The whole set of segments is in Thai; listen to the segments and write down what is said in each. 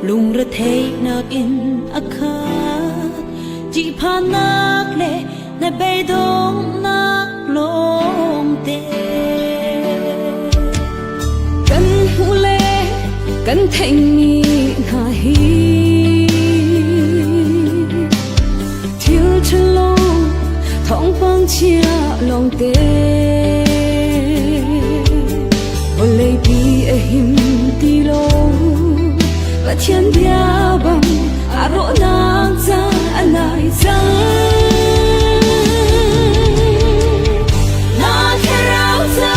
ลุงระเทนักอินอาคาจีพานักเลในเบดงนักลงเตกันหูเลกันเทงนีนาฮีทิวชะลงท้องฟังเชียลงเต我泪比a him di lo và thiên bia bằng a ro nang za anai za na kherao za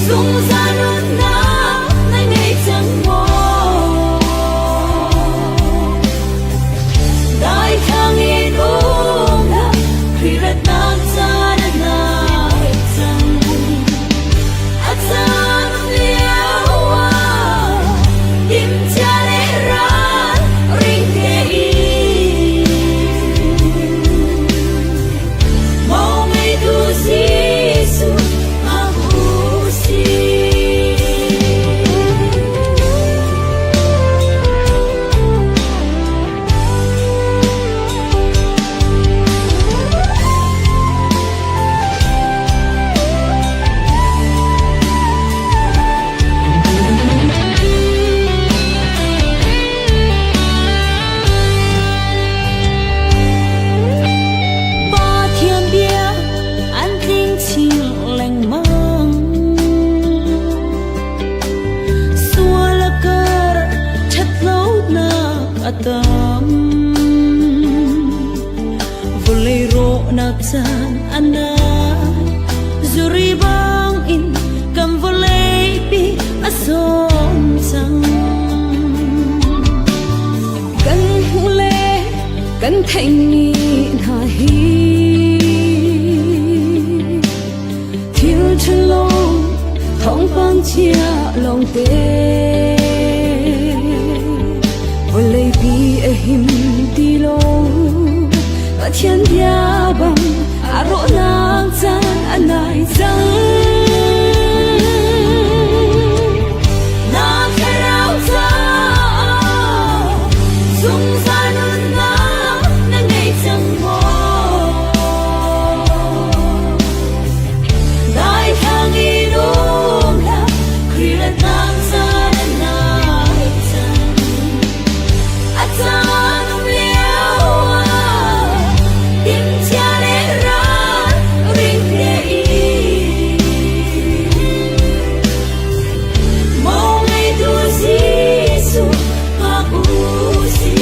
sung za nun na nai nei chang mo dai thang in ung na khi rat nang za na chang Atsam liawa Im chale ran ring kei Mo me du sisu abusi Atam Volay ro nagsan ana Zuri bang in Kam volay pi asom sang Kan hule Kan thanh ni na hi Thiêu chân long Thong bang chia long te Volay bi a him di lo và thiên bia bằng a ro nang za anai za na kherao za sung za nun na nei chang mo dai thang in ung la khi rat nang za anai chang Atsam liawa Im chale ran ring kei Mo me du sisu abusi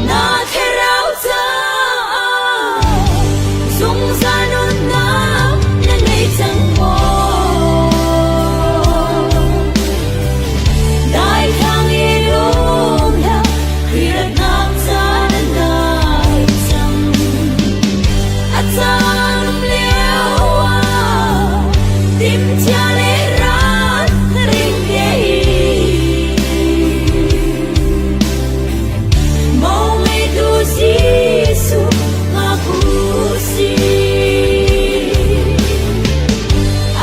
Na kherao za Sung za nun na nei chang mo Dai thang in ung la khi rat nang za anai chang Atsam liawa Tim chale ran ring kei Mo me du sisu abusi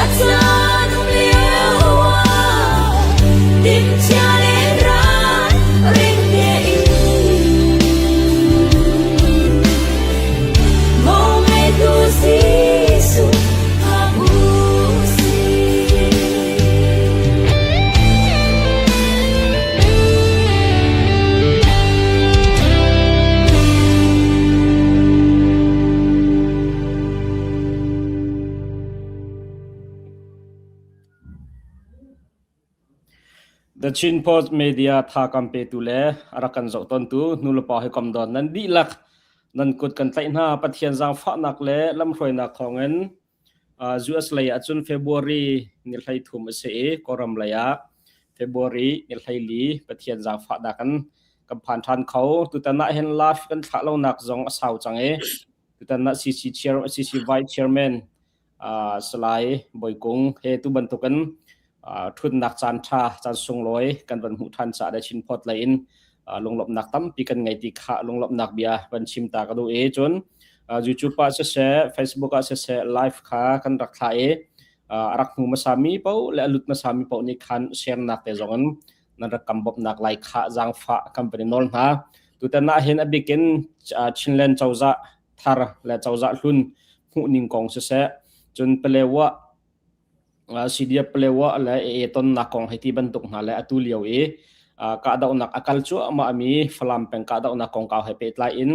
Atsam liawa Tim chale ran ring kei Mo me du sisu abusi The Chin Post Media tha kampe tu le arakan zo ton tu nulpa he kom don nan di lak nan kut kan tlai na pathian jang fa nak le lam hroi nak thongen US lay achun February nil hlai thum se koram laya February nil hlai li pathian jang fa da kan kam phan than khau tu tana hen live kan thalo nak zong asau change tu tana CC Vice Chairman Salai Boykung he tu bantukanทุนนักจานทาจานทรงลอยกันวันหูทันจะได้ชินพอดไลน์ลงหลบนักตั้มปีกันไงตีขะลงหลบนักเบียวันชิมตากระดูจน YouTube อาจจะแชร์ Facebook อาจจะแชร์ไลฟ์ค่ะกันรักษา rak nu masami pau le alut masami pau ni khan share nak te zongan nan rakam bop nak lai kha jang fa company nol ha tu ta na hen abikin chinlen chawza thar le chawza hlun hu ning kong se chun pelewa sidia pelewa la e ton na kong heti bantuk na le atu liau e ka da unak akal chu ama ami falam peng ka da unak kong ka he pe tla in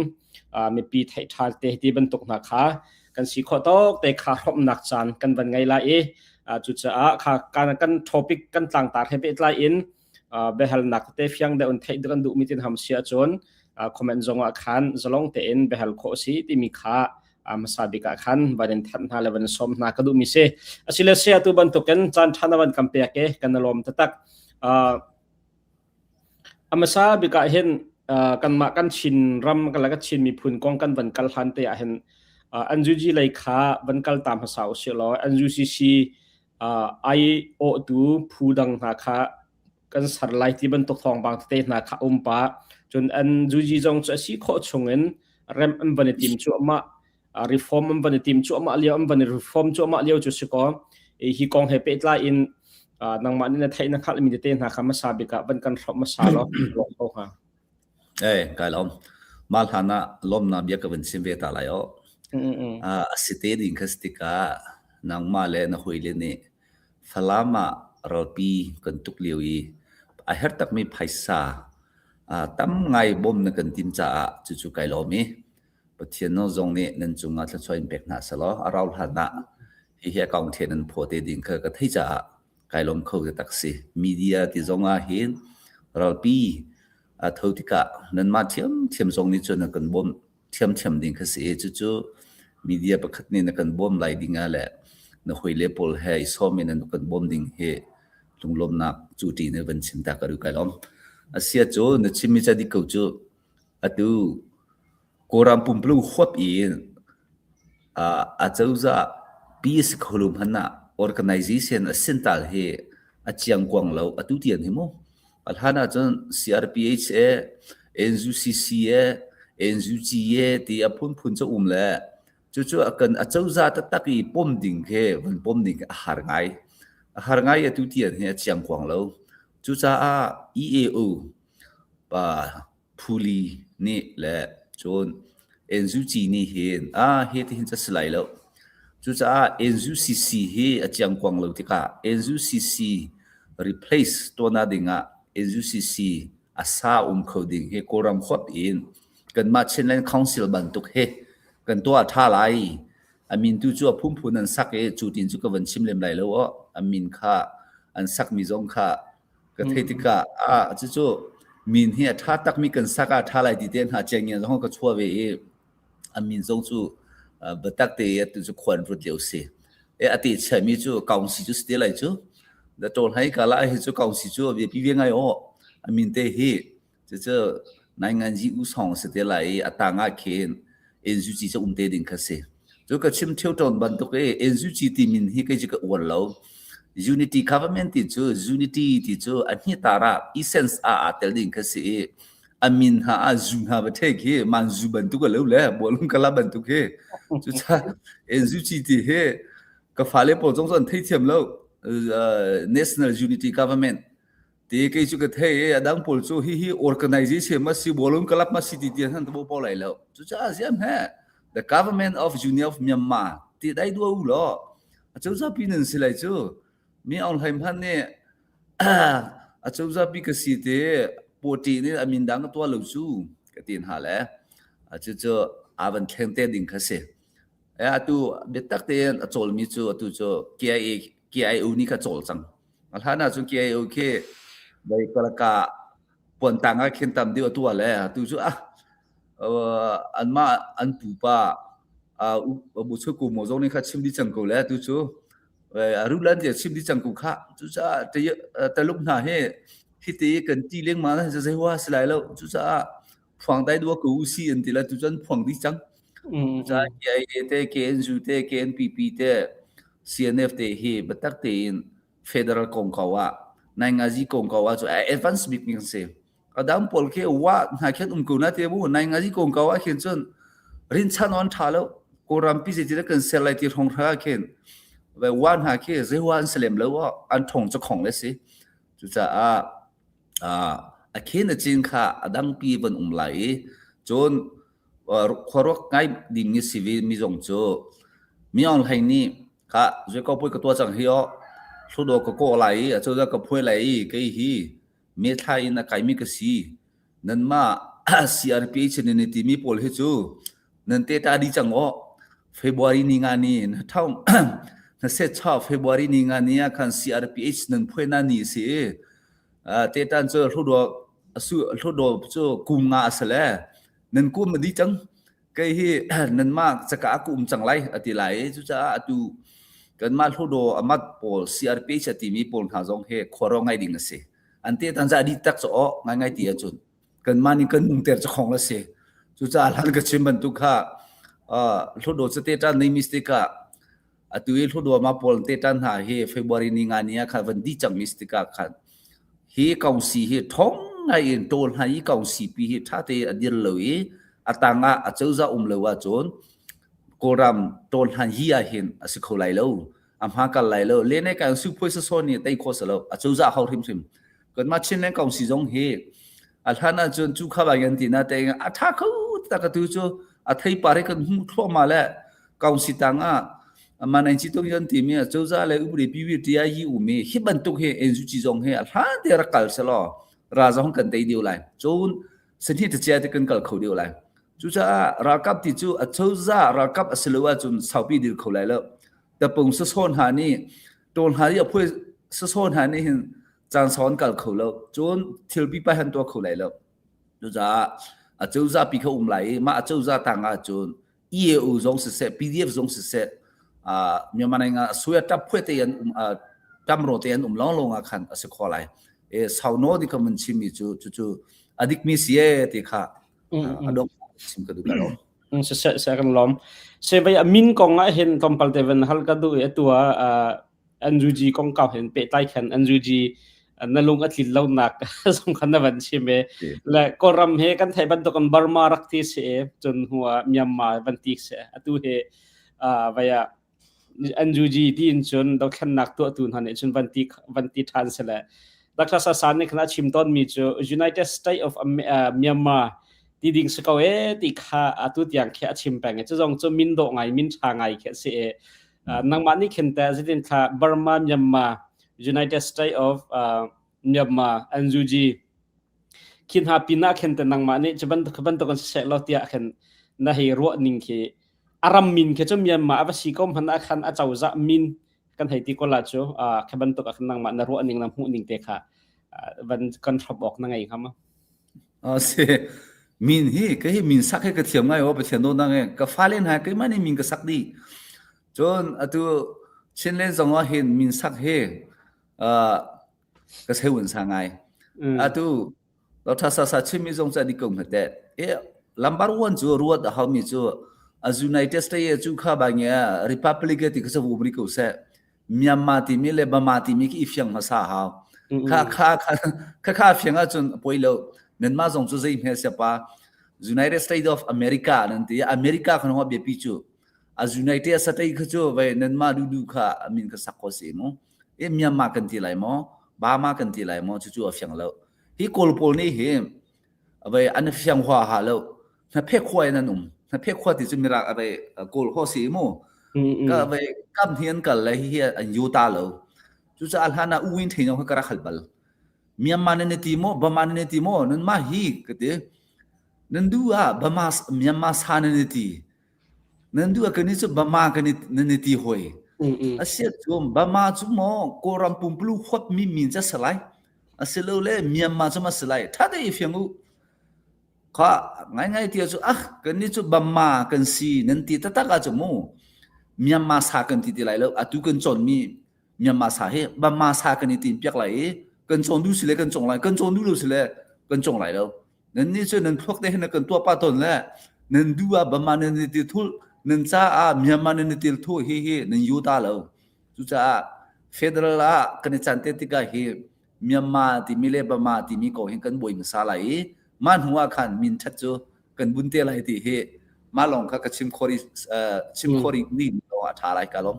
mi pi thai thal te heti bantuk na kha kan si kho tok te kha hop nak chan kan ban ngai la e chu cha kha kan topic kan tlang tar he pe tla in behal nak te fyang de un thai dran du mitin ham sia chon comment zonga khan zalong te in behal kho si ti mi kha masabika khan baden than na levan som na kadu mi se asile se atu ban to ken chan thanawan kampe ke kanalom tatak amasa bika hen kan ma kan chin ram kala ka chin mi phun kong kan ban kal han te a hen anjuji lai kha ban kal tam hasau se lo anjuji si ai o tu phudang na kha kan sar lai ti ban to thong bang te na kha umpa chun anjuji jong cha si kho chungen rem am ban tim chu ma reform am ban tim chu ma liao am ban reform chu ma liao chu se ko hi kong he pe tla in nang ma ni na thai na khal mi te na kha ma sabika ban kan thop ma sa lo lo ha kai lom mal hana lom na bia ka ban sim ve ta la yo asite ding kastika nang ma le na hoile ni falama ropi kan tuk liwi a her tak mi phaisa tam ngai bom na kan tim cha chu chu kai lomi pathian no zong ni nan chunga thla choi impact na salo araul hana hi he kaung the nan phote ding ka thai cha kai lom kho ta taksi media ti zonga hin ropi thotika nan ma thiam zong ni chuna kan bom thiam ding ka se chu media pakhat ni na kan bom lai dinga le na hoile pol he isomin na kan bom ding he lunglom na chu ti ne van chinta karu kai lom asia cho na chimi cha di ko chu atu koram pumplu khop in a chauza peace kholum hana organization a sental he a chiang kwang lo atu tian himo alhana chon crph e nzucc e nzuc e ti apun phun cha le chu akan a chauza ta taki pom ding he van pom ding har ngai atu tian he chiang kwang lo chu cha a eao pa phuli ni le chon nzuc ni hen he ti hin cha slai lo chu cha nzucc he a chiang kwang lo ti ka nzucc replace to na dinga nzucc asa coding he koram khot in kan ma chenlen council ban tuk he kan to tha lai amin tu chu phum phun an sak e chu tin chu ka van chim lem lai lo amin kha an sak mi zong kha ka theitika chu min he tha tak mi kan saka tha lai ti ten ha cheng yan zong ka chua ve amin zong chu batak te tu chu khwan ru leu se e ati chami chu kaung si chu ste lai chu da tol hai ka la he chu kaung si chu ve pi ve ngai amin te he chu nai ngan ji u song se te lai atanga khen nzuc chu umte ding kha se chu ka chim theu ton ban to ke nzuc ti min hi ke ji ka wal lo unity government ti chu unity ti chu ani tara essence tel ding kha se amin ha azun ha ba the ke man zu ban tu ka lo le bolum kala ban tu ke chu cha nzuc ti he ka phale po jong son thei thiam lo national unity government te ke chu ka the adang pol chu hi organization ma si bolum kala ma si ti ti han to po lai lo chu cha siam ha the government of union of Myanmar ti dai du lo chu cha pi nan si lai chu mi on haim han ne chu cha pi ka si te poti ni amin dang to lo chu ka tin ha le chu avan theng te ding kha se tu betak te chol mi chu tu chu KIO ni ka chol chang alhana chu KIO ke bai kalaka pon tanga khen tam dio tu le tu chu anma an pu pa bu chu ku mo zo ni kha chim di chang ko le tu chu rulan je chim di chang ku kha chu cha te luk na he hiti kan ti leng ma na se wa slai lo chu cha phang dai do ku si an ti la tu chan phang di chang cha KIA te KNU te KNPP te CNF te he batak te in federal kongkawa nai ngaji kongkawa chu advance meeting se adam pol ke wa na khet ku na te bu nai ngaji kongkawa khen chon rin chan on thalo koram pi je kan selai ti thong tha khen ไปวันหาเคเซวันสเลมแล้วว่าอันทงเจ้าของเลยสิจุจะเคนะจริงค่ะดังปีบันไหลจนควารกง่ายดิ่งนี้สิวิมีจงโจมีออนไลน์นี่ค่ะจะก็พูดกับตัวจังเฮียสุดก็ก็ไหลจะก็พูดไหลก็ฮีเมทายนะไก่มีกษีนั่นมา CRPH นี่ที่มีโพลให้จูนั่นเตตาดีจังอ๋อFebruary ni nga ni thau na se cha February ni nga ni kan CRPH nan phoina ni se te tan cho hludo cho kum nga asale nan kum di chang kai hi nan ma chaka kum chang lai ati lai chu cha atu kan ma hludo amat pol CRPH ati mi pol ha jong he khoro ngai ding se an te tan ja di tak cho ngai ti a chun kan ma ni kan mung ter cha khong la se chu cha lan ka chimban tu kha hludo sa tetan ni mistika atuil hludo ma pol tetan ha he February ni nga nia kha van di chang mistika khan he kaunsi he thong ngai in tol ha i kaunsi pi he tha te adir loi atanga achauza umlewa chon koram tol han hi a hin asikholai lo amha kal lai lo le ne ka su phoi sa so ni tai kho sa lo achauza haw thim thim kan ma chin ne kaunsi jong he alhana chon chu kha ba yan ti na te atha kho ta ka tu cho athai pare kan hu thlo ma la kaunsi tanga manai chi tong yan ti me chauza le ubri pi wi ti a yi u me hiban tuk he enju chi jong he alha de ra kal sa lo raja hong kan dei diu lai chon sani te cha te kan kal khau diu lai chu cha ra kap ti chu a chauza ra kap aslewa chun saupi dil khau lai lo ta pung sa son ha ni ton ha ya phoi sa son ha ni hin chan son kal khau lo chon thil pi pa han to khau lai lo chu cha a chauza pi khau lai ma a chauza tanga chun EAU zong se PDF zong se Myanmar nga suya tap phwe te yan tamro te yan long long a khan ase kholai e sauno di kamun chimi chu adik mi sie te kha adok sim ka du ka lo se kan lom se bai min kong a hen tompal teven hal ka du e tua anjuji kong ka hen pe tai khan anjuji nalung atlit lo nak song khan na ban chime la koram he kan thai ban to kan Burma rakti se chun huwa Myanmar ban tik se atu he vaya anjuji tin chun do khan nak to tun han chun ban ti than se la dakla sa san ne khna chim ton mi chu United States of Myanmar ti ding se ko e ti kha atu tiang khe chim pang chu jong chu min do ngai min tha ngai khe se nang ma ni khen ta zin kha Burma Myanmar United States of Myanmar anjuji kin ha pina khen ta nang ma ni chaban to kan se lo tia khen na he ro ning ke aram min ke chu Myanmar avasi kom hana khan a chawza min kan hai ti ko la chu khaban to ka nang ma na ro ning lam hu ning te kha ban kan thop ok na ngai khama se min hi ke hi min sak he ka thiam ngai o pa thian do na nge ka falen ha ke mani min ka sak di chon atu chinlen zong a hin min sak he ka sewun sa ngai atu lo tha sa chimi zong cha di kong hate e lambar 1 chu ruat da how mi chu as United States chu kha ba nya republic ti ka sabu bri ko se Myanmar ti mi le Burma ti mi ki ifyang ma sa ha kha fyang a chun poilo nen ma zong chu zai me se pa United States of America nan ti America khan ho be pi chu as United States kha chu ve nen ma du kha min ka sak ko se mo e Myanmar kan ti lai mo Burma kan ti lai mo chu fyang lo hi kolpol ni he ve an fyang hwa ha lo na phe khwai na num na phe khwa ti chu mira ave kol ho si mo ka ve kam hian kal lai hi an yu ta lo chu cha al hana uin thein ho ka ra khalbal Myanmar ne ti mo Burma ne ti mo nan ma hi ka te nan du a Burma Myanmar sa ne ti nan du a ka ni chu Burma ka ni ti hoi asia chum Burma chu mo koram pumplu khot mi min cha salai aselo le Myanmar chu ma salai tha de ifyangu kha ngai ti chu kan ni chu Burma kan si nan ti ta ka chu mo Myanmar sa kan ti lai lo atu kan chon mi Myanmar sa he Burma sa kan ni tin pyak lai kan chon du si le kan chong lai kan chon du lu si le kan chong lai lo nan ni chu nan phok de he na kan to pa ton le nan du a Burma nan ti thul nan cha a Myanmar nan ti thu he nan yu ta lo chu cha federal a kan chan te ti ka he Myanmar ti mi le Burma ti mi ko he kan boi ma sa lai man huwa khan min that chu kan bun te lai ti he ma long kha ka chim khori ni lo a tha lai ka lom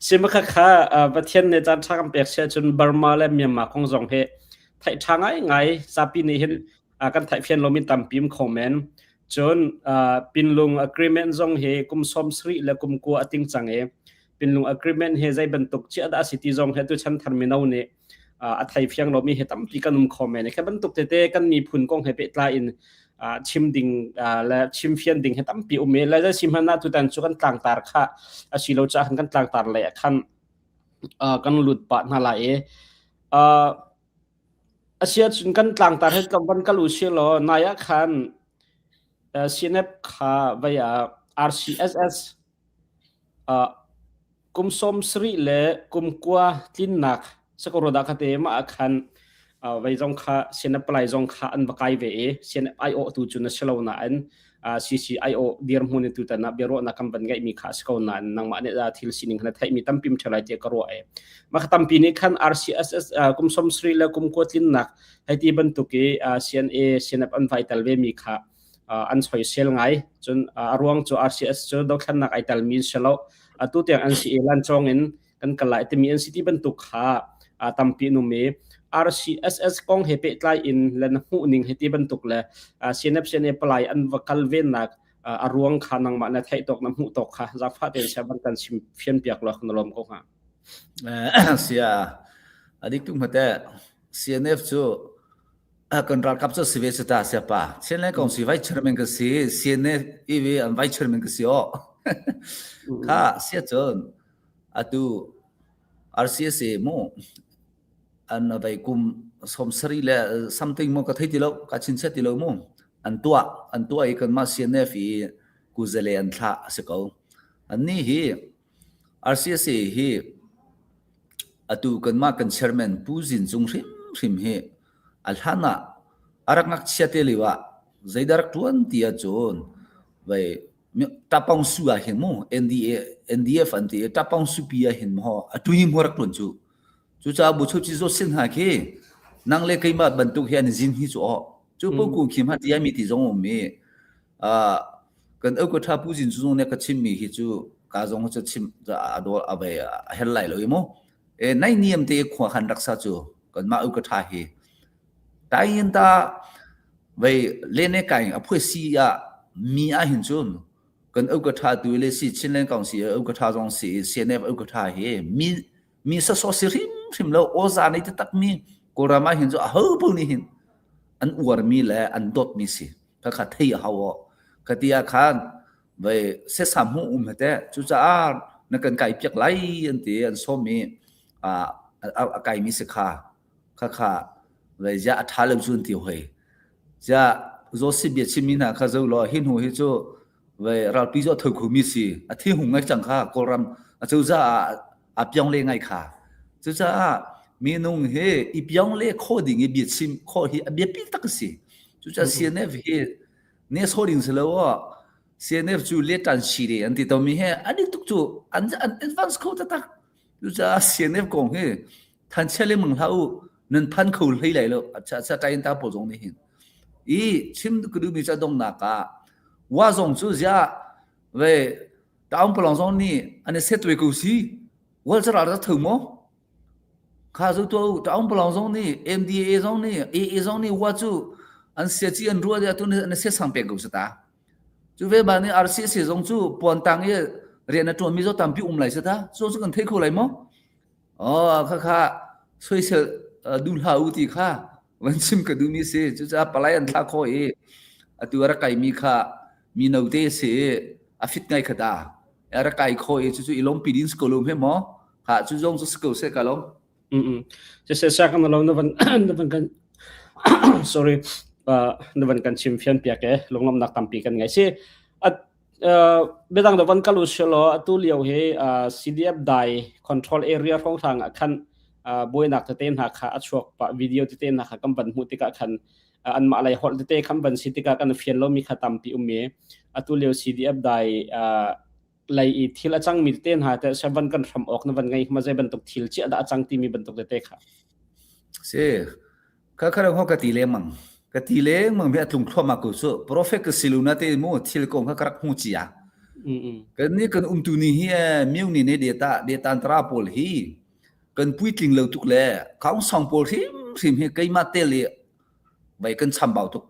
สิมะคะประเทศในจานทางเปกเชจนบาร์มาและเมียนมาของจงเฮไทยทางไงซาปีนี้เห็นกันไทยเพียนลมินตามพิมคอมเมนต์จนปินลุง agreement จงเฮกุมสมสรีและกุมกัวติงจังเฮปินลุง agreement เฮใจบรรทุกเจ้าดาสิติจงเฮตุชันทร์มินาวเนี่ยไทยเพียงลมิเฮตัมปีกันนุมคอมเมนต์แค่บรรทุกเตะกันมีพุนกงเฮเปตลาอินชิมดิ่งและชิมเฟียนดิ่งเฮตัมปีอุเมและจะชิมฮันนาตุตันชุกันต่างตาร์ค่ะสิโลจะหันกันต่างตาร์เลยคันกันหลุดปะนั่นแหละอาเซียนกันต่างตาร์ให้กับวันกัลุเชลนายคันซีเนปค่ะไว้ RCSS กุมสมสรีและกุมกัวทินนักสกรดาคเตมาคันไว้จงค่ะเสียนปลายจงค่ะอันบักไอเวเสียนไอโอตูจุนเชลวนาอันCCIO เดียร์มุนตุตันนับเบโรนักบันไงมีข่าวสกาวนันนังมาเนี่ยทิลสินิงขณะที่มีตั้มพิมพ์เฉลยเจกรัวมาตั้มปีนี้คัน RCSS กุมสมสรีและกุมกัวทินนักให้ที่บรรทุกCNA เสียนอันไฟตัลเวมีข่าวอันสวยเซลไงจนรวงจู RCS จูดอกขันนักไอตัลมีเชลว์ตัวอย่างอันซีเอลันจงเงินกันกลายที่มีอันสิที่บรรทุกข่าวตั้มปีนุ่มRCSS กองเฮเปตไลอินและนหูนิงเฮติบรรทุกและเซียนเอฟเซียนเอปลายอันวกัลเวนนักรวงขานังมาในไทยตกน้ำหูตกค่ะจากฟ้าเตนเชบันกันชิมเฟียนเปียกหลอกนลมก็ค่ะเสียอดีตตุ้มแต่ CNF จูกันรักกับจูสิเวสตาเสียป่ะเช่นแล้วกองสิไวเชอร์แมนก็สิ CNF อีวีอันไวเชอร์แมนก็สิอ๋อค่ะเสียจนตู RCS มู่อันไปกุมสมสรีและ something มก็ที่ติโลกัชินเสติโลมุ่งอันตัวอีกันมา CNF กูจะเลียนท่าสักเอาอันนี้ฮี RCS ฮีตูกันมากันเชอร์แมนผู้จินจงริมฮีอัลฮานะอารักนักเชียเตลิวะใจดารักทวนที่อาจนไปตาปองสุอาเห็นมั้ง NDF อันที่ตาปองสุปีอาเห็นมั้งตุยมัวรักทวนจูจูจ้าบุชุบจิโซสินหาเคนังเล็กไอ้มาบรรทุกเฮียนจินฮิจูอ๋อจูพวกกูคิมฮัตยามีที่จงอมมีกันเอาก็ท้าผู้จินจูเนี่ยก็ชิมมีฮิจูกาจงเขาจะชิมจะอดเอาไปเฮลไลเลยมั้งในนิยมที่ขวาขันรักษาจูกันมาเอาก็ท้าเฮแต่ยันตาไปเล่นในการอภัยสิยามีอาหินจูนกันเอาก็ท้าตัวเลยสิชินเล่นกองสิเอาก็ท้าจงสิเสียเนบเอาก็ท้าเฮมีสะสอสิริมแล้วโอซานี่จะตักมีกรามาเห็นจ้าเฮ้ยปุ่นนี่เห็นอันอวดมีแหละอันดดมีสิถ้าขัดที่เขาขัดที่อาคารไปเสสามหูแต่จุจ้านักการไก่เปียกไหลอันที่อันส้มมีไก่มีสิขาข้าไปจะอัฐาเริ่มจุนที่หัวจะโจสิบีชิมินะข้าจะรอเห็นหัวเห็นจ้าไปเราพิจารณาถึงขุมิสิที่หุ่งไงจังข้ากรามจุจ้าอาเปียงเล่ไงค่ะจุจ้ามีนุ่งเฮอีเปียงเล่ข้อดิ่งอีเบียดซิมข้อเฮเบียดปีตักสิจุจ้า CNF เฮเนี่ยข้อดิ่งสิแล้วว่า CNF จูเล่ตันชีเรอันที่ตัวมีเฮอันนี้ทุกจูอัน advance ข้อตักจุจ้า CNF กงเฮทันเชลมึงเท้านั่นพันคู่ให้เลยแล้วจะใจอินตาปจงนี่เห็นอีชิมก็ดูมีจะดงนักว่าจงจุจ้าเวตามพลังจงนี่อันนี้เซตไว้กูสิว่าจะอะไรถึงมั้งข้าจะตัวตามพลังจงนี่ MDA จงนี่ AA จงนี่ว่าจูอันเสียจีอันรัวเดียตัวนี้อันเสียสังเปกูสตาจูเวบานี่ RCS จงจูปอนตังเยเรียนตัวมีจะตามพี่ไหลสตาจูจะกันเทคุไหลมั้งอ๋อข้าช่วยเสดูหาอุติข้าวันชิมก็ดูมีเสจูจะปลายอันท่าข้อตัวรักไก่มีข้ามีนาวเตเสอฟิตไงขดารักไก่ข้อจูอีลมปีดินสกอลุมเห็นมั้งข้าจูจงจะสกอเสกลงจะเสียกันเรานกัน sorry นวันกันชิมเฟียนเปียกลงลำนักตามปีกันไงสิเบดังนวันกัลุชโลตุเลียวเฮCDF ได้ control area ของทางคันบวยนักเต้นหักขาชวกปะวิดีโอเต้นหักกำบันมุติกะคันอันมาอะไรฮอลเต้คำบันสิติกะกันเฟียนเรามีขตามปีเมตุเลียว CDF ได้ไล่ที่ละจังมีเต้นหาแต่ชาวบ้านกันทำออกในวันไงมาใจบรรทุกทิลเจ้าละจังที่มีบรรทุกเต้ค่ะเสียข้าเรากติเลมังมีทุ่งครัวมากุศลโปรเฟกต์สิลุนาเตมูทิลกงข้ารักหูจีย kan ni kan tu ni hi miu ni ne data tra pol hi kan pui tling lo tuk le kaung song pol sim hi kai ma te le bai kan cham bau tuk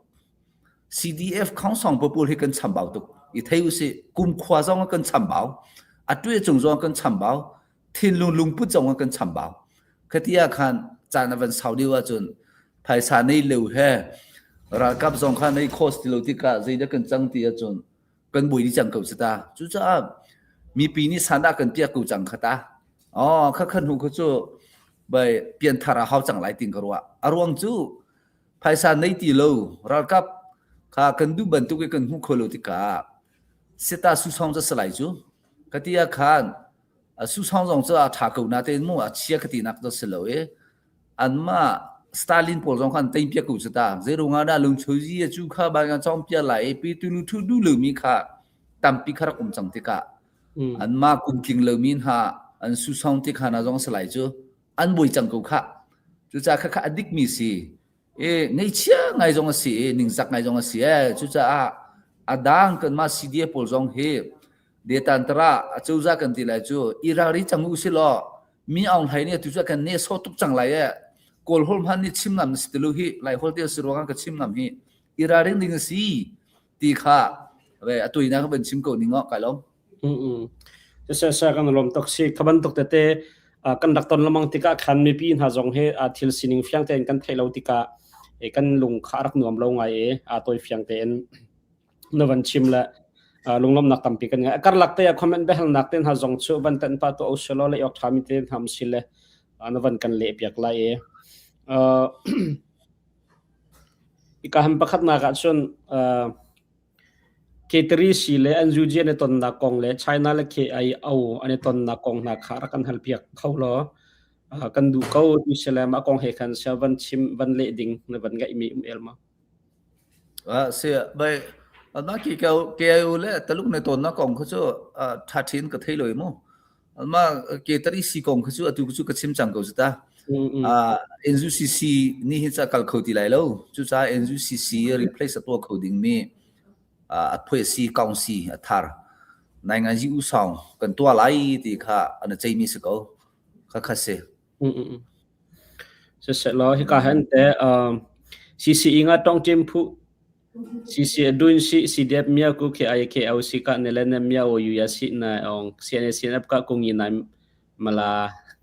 CDF kaung song pol hi kan cham bau tuk i thai u se kum khwa jong kan cham bau atwe chung jong kan cham bau thin lung put jong kan cham bau khatia khan chan avan saudi wa chun phai sa nei lo he ra kap jong khan nei cost lo ti ka zai da kan chang ti a chun kan bui ni chang ko sta chu cha mi pi ni sanda kan pia ku chang khata kha khan hu ko chu bai pian thara hau chang lai ting karwa arwang chu phai sa nei ti lo ra kap kha kan du ban tu ke kan hu kholo ti ka sita su song za salai chu katia khan su song jong cha tha ko na te mu a chia khati nak da selo an ma Stalin pol jong khan teim pia ku sta zero nga da lung choji chu kha ba nga chong pia lai pi tu lu thu du lu mi kha tam pi khara kum chang ti ka an ma kum king lo min ha an su song ti khana jong salai chu an boi chang ko kha chu cha kha adik mi si ngai chia ngai jong si ning zak ngai jong si chu cha adang kan ma CDF pol jong he de tan tra chu za kan ti lai chu irari chang u si lo mi aung hai ne tu cha kan ne so tuk chang lai kol hol man ni chim nam stilu hi lai hol te sirwa ka chim nam hi iraring ding si ti kha ve atui na ka ben chim ko ningo ka lom sa kan lom tok si khaban tok te kan dak ton lamang tika khan mi pi ha jong he a thil sining fyang ten kan thailo tika kan lung kharak nuam lo ngai toi fyang ten novan chim la lunglom nak tampi kan kar lakte ya comment behal nak ten ha jong chu ban tan pa to osolo le yok thami ten ham sile novan kan le piak la ikaham pakhat na ka chon ketri sile anjuji ne ton na kong le China le ke ai au ane ton na kong na khara kan hal piak khawlo kan du ko ti selam akong he khan seven chim ban le ding ne ban ga mi elma se bai na ki ke le taluk ne ton na kong kho chu thathin ka thailoi mo ma ketri si kong kho chu atu chu ka chim chang ko ta NUCC ni hi cha kal khoti lai lo chu cha NUCC replace to coding me a phoi si council athar nai nga ji u song kan to lai ti kha an chei mi se ko kha se se lo hi ka han te CC inga tong tim phu CC duin si dep mia ku ke ai ke au si ka ne le ne mia o yu ya si na ong CNC ap ka kung yin na mala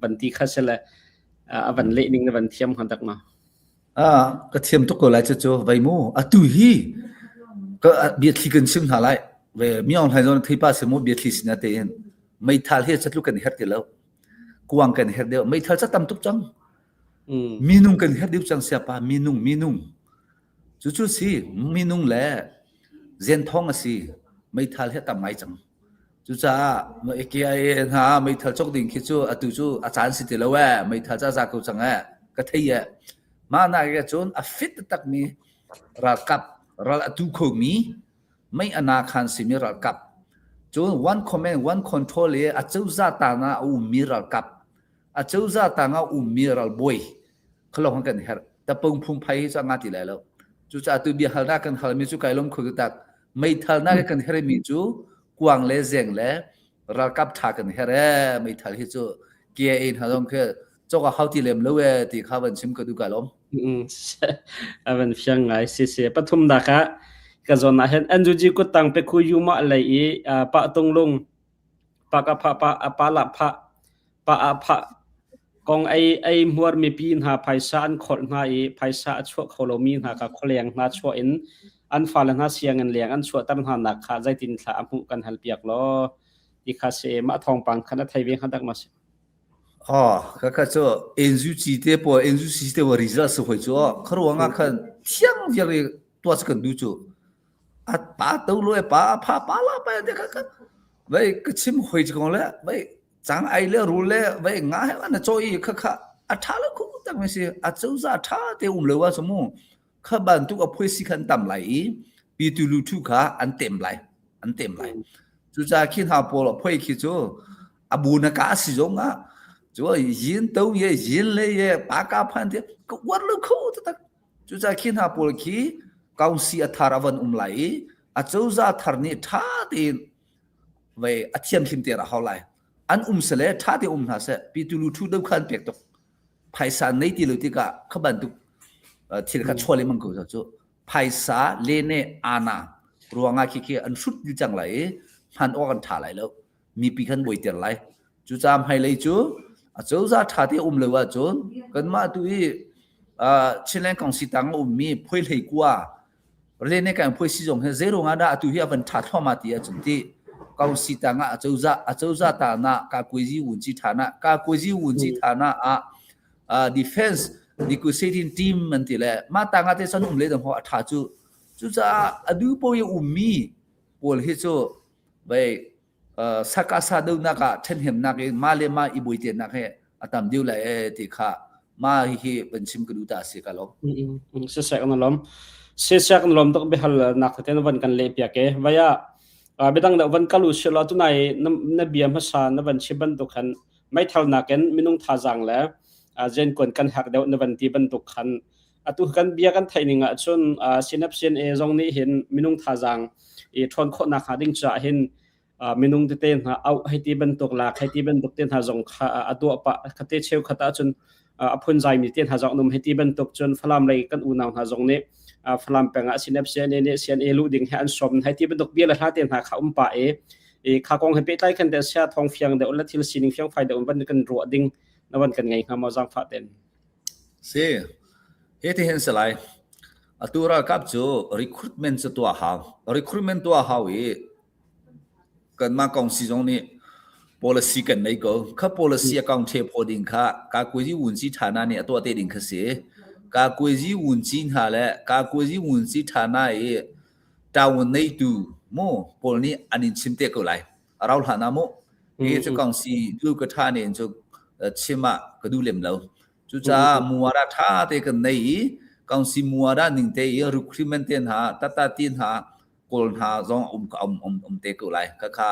banti kha se la avan le ning van thiam khan tak ma ka thiam to ko lai chu vai mu atu hi ka biat thi kan sim halai ve miong hai zon thei pa se mo biat thi sina te en mai thal he chatlu kan her te lo kuang kan her de mai thal cha tam tuk chang minung kan her de chang sia pa minung chu si minung le zen thong asi mai thal he tam mai chang chu cha AKI ha mai thal chok ding khi chu atu chu achan si te lo wa mai thal cha ko chang ka thei ma na ge chon a fit tak mi ra kap ra atu kho mi mai ana khan si mi ra kap chon one command one control le a chau za ta na u mi ra kap a chau za ta nga u mi ra boy khlong kan her ta pung phum phai cha nga ti lai lo chu cha tu bi hal da kan hal mi chu kai lom khu tak mai thal na kan her mi chu quang le zeng le ra kap tha kan here mai thal hi chu kia in ha dong ke cho ka hauti lem lo ti kha ban sim ka du ka lom avan fyang ngai se pathum da kha ka zon na hen anjuji ko tang pe khu yuma lai pa tong lung pa ka pa la pa kong ai muar mi pin ha phaisa an khol ngai phaisa chho kholomi ha ka kholeng na chho in an fal na siang an leng an chho tam ha na kha jai tin tha amu kan hal piak lo ti kha se ma thong pang khana thai ve khadak ma se ka cho NUCC te po NUCC te wa result so hoi cho khro nga khan thiang ya re to kan du chu at pa to lo pa la pa de ka vai ka chim hoi chi kong le vai chang ai le ru le vai nga ha na cho yi kha atha la khu tak me se a chau za tha te lo wa so mu kha ban tu ka phoi si khan tam lai pi tu lu thu kha an tem lai chu cha khin ha po lo phoi khi chu abu na ka si jong a chu yin to ye yin le ye pa ka phan te ko war lu khu tak chu cha khin ha po khi kaung si athara van lai a chau za thar ni tha tin ไว้อเทียมทิมเตระเฮาไลอันเสลถ้าที่หาเสปีตุลูทูดคันเปียกตกไผสาในติลุติกะขบันตุที่กะชวลิมังกูจะไผสาเลเนอานารัวงาคิอันสุดดิจังไหลพันออกกันถ่าไหลแล้วมีปีคันบ่อยเตียนไหลจุจามให้เลยจูเจ้าจะท่าที่เลยว่าจูกันมาตุยชิเลนของสิตังมีพ่อยเลยกว่าเรนในการพ่อยสิจงเฮเซโรงาดาตุยอันท่าทั่วมาตีจุดที่กองสิตังเจ้าจะตานะกากุยจีวุนจิฐานะกากุยจีวุนจิฐานะdefense negotiating team มันติแลมาตังอาเตสันเลยดังหัวท่าจูจะดูพ่อยมีปวดเฮจูไปสักษาดูนักเช่นเห็นนักมาเลมาอีบุยเตียนนักเฮอตามดิวเลยที่ข้ามาฮีเป็นชิมกระดูตาสิกันล้อเสียกันล้อมเสียกันล้อมต้องไปหัลนักเทนวันกันเลียกเว่าไปตั้งแต่วันกัลุชลตุนายนบียมฮัสซานวันชิบันตุขันไม่เท่านักกันมินุงท่าจังแล้วเจนคนกันหักเดวนวันที่บันตุขันตุกันเบียกันไทยนิงจนสินับเสียนจงนี้เห็นมินุงท่าจังทนคนนักหาดิ้งจะเห็นมินุงเต้นเอาให้ที่บันตุกหลักให้ที่บันตุกเต้นหาจงตัวปะคติเชี่ยวคตาจนพูนใจมีเต้นหาจงนุ่มให้ที่บันตุกจนฟลามเลยกันอุณาหาจงนี้ฟลามเป็นสินับเสียนเสียนลูดิ่งให้อันสมให้ที่บันตุกเบี้ยละท่าเต้นหาข้าปะข้ากองให้ไปไล่กันแต่เสียทองเฟียงเดี๋ยวละทิลสินิงเฟียงไฟเดี๋ยววันกันรัวดิ่งนวันกันไงข้ามาจังฟ้าเต้นเสียเฮที่เห็นสลายตัวเรากับจู recruitment ตัวหา recruitment ตัวหากันมากองสิจงนี้ policy กันไม่ก็ข้า policy กองเทพอดิ่งข้ากากุยจีวุนจิฐานะเนี่ยตัวเตดิ่งข้าเสียกากุยจีวุนจิหาและกากุยจีวุนจิฐานะดาวในดูโมปอลนี้อันนี้ชิมเตก็ไหลเราหานาโมจะกองสิดูกระทาเนี่ยจะชิมะก็ดูเล่มแล้วจุจ้ามัวราท่าเตกันในกองสิมัวราหนึ่งเตย recruitment เตียนหาตัดตีนหากลหาจงเตก็ไหลข้า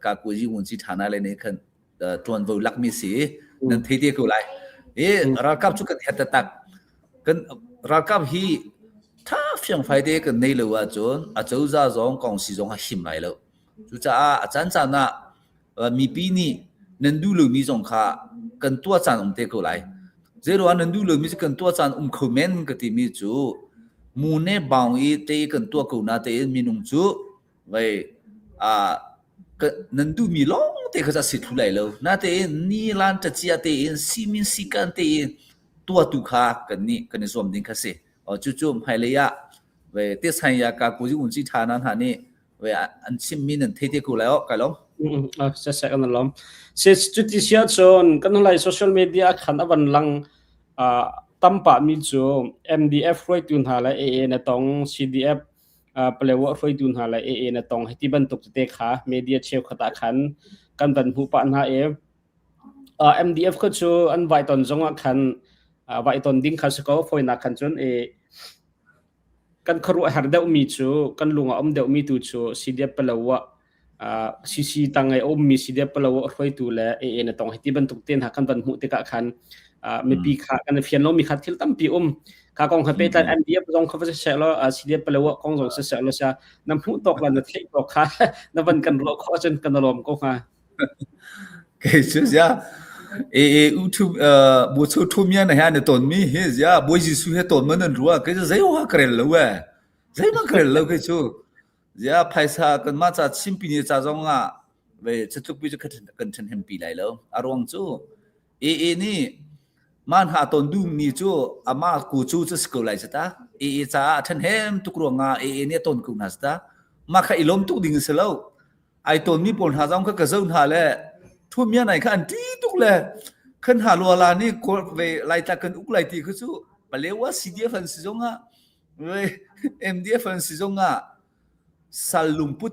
กากุยจีวุนจิฐานะเลยเนี่ยคันตวนวุลักมีสีนั่นเทียก็ไหลเรากับจุกันเฮตตักกันเรากับฮีถ้าเฟียงไฟเตกันในเลยว่าจนเจ้าจะจงกองสิจงหิมไหลแล้วจุจ้าอาจารย์จันน่ะมีปีนี้นันดูเลยมีจงข้ากันตัวจันเตก็ไหลเจอว่านันดูเลยมีกันตัวจันคอมเมนต์ก็ที่มีจูมูเน่บางอีเตกันตัวกูน่าเตมีนุ่งจูไว้นันดูมีล้องเตก็จะสิทุไหลแล้วน่าเตนี่ล้านจะเจียเตซีมินสิกันเตตัวตุข้ากันนี่กันในส่วนดิ้งข้าเสียจู่ๆให้เลยอะเว้เตสัญญากากุจิอุนจิฐานั้นหานี่เว้อันชิมมีนันเทกูแล้วกันล้อมเสียกันล้อมเสียจุดที่เสียจนกันอะไรโซเชียลมีเดียขันวันหลังตั้มปะมีจู MDF รวยตุนหาละAA ในตอง CDF เปลวรวยตุนหาละAA ในตองให้ที่บรรทุกเตะขามีเดียเชี่ยวขตาขันกันบันผู้ปะหาMDF ก็จูอันไว้ตอนจงขันไว้ตอนดิ้งขันสกอฟอยนักขันจนกันครัวหาเดามีจูกันลุงเดามีตูจู CDF เปลวซีตังไงมี CDF เปลวรวยตุละAA ในตองให้ที่บรรทุกเตะหากันบันผู้เตะขันไม่ปีขากันเฟียนล้มมีขัดที่ตั้มปีข้ากองให้ไปแต่ MDF จงเขาจะเสียแล้วCDF เปลวกองจงเสียแล้วเสียน้ำผู้ตกแล้วนั่นที่ตกขาน้ำวันกันรอข้อจนกันลมก็ค่ะเกิดเสียอุทุบุษทุมีนะฮะเนี่ยตอนมีเฮียบุษสุเฮตอนมันนั่นรัวก็จะใจว่าเกลียวเลยใจมันเกลียวเลยก็ชูเสียภายซากันมาจากชิมปีนี้จากจงเว้จะทุกปีจะกันฉันเห็นปีไหนแล้วอารมณ์ชูนี่มันหาตอนดูมีจูอามากูจูจะสกุลไรสัตว์จ้าฉันเห็นทุกเรื่องเนี่ยตอนกูนัสตามาข้าอิลมทุกดิ่งเสร็จแล้วไอตอนมีปนหาจงก็กระเจ้าหาเลยทุ่มยังไงขันที่ทุกเลยขันหาลัวลานี่ก็ไปไล่ตากันอุกไล่ตีก็สู้ไปเรียกว่า CDF ฟันสิจงเว้ย MDF ฟันสิจงสลุมพุด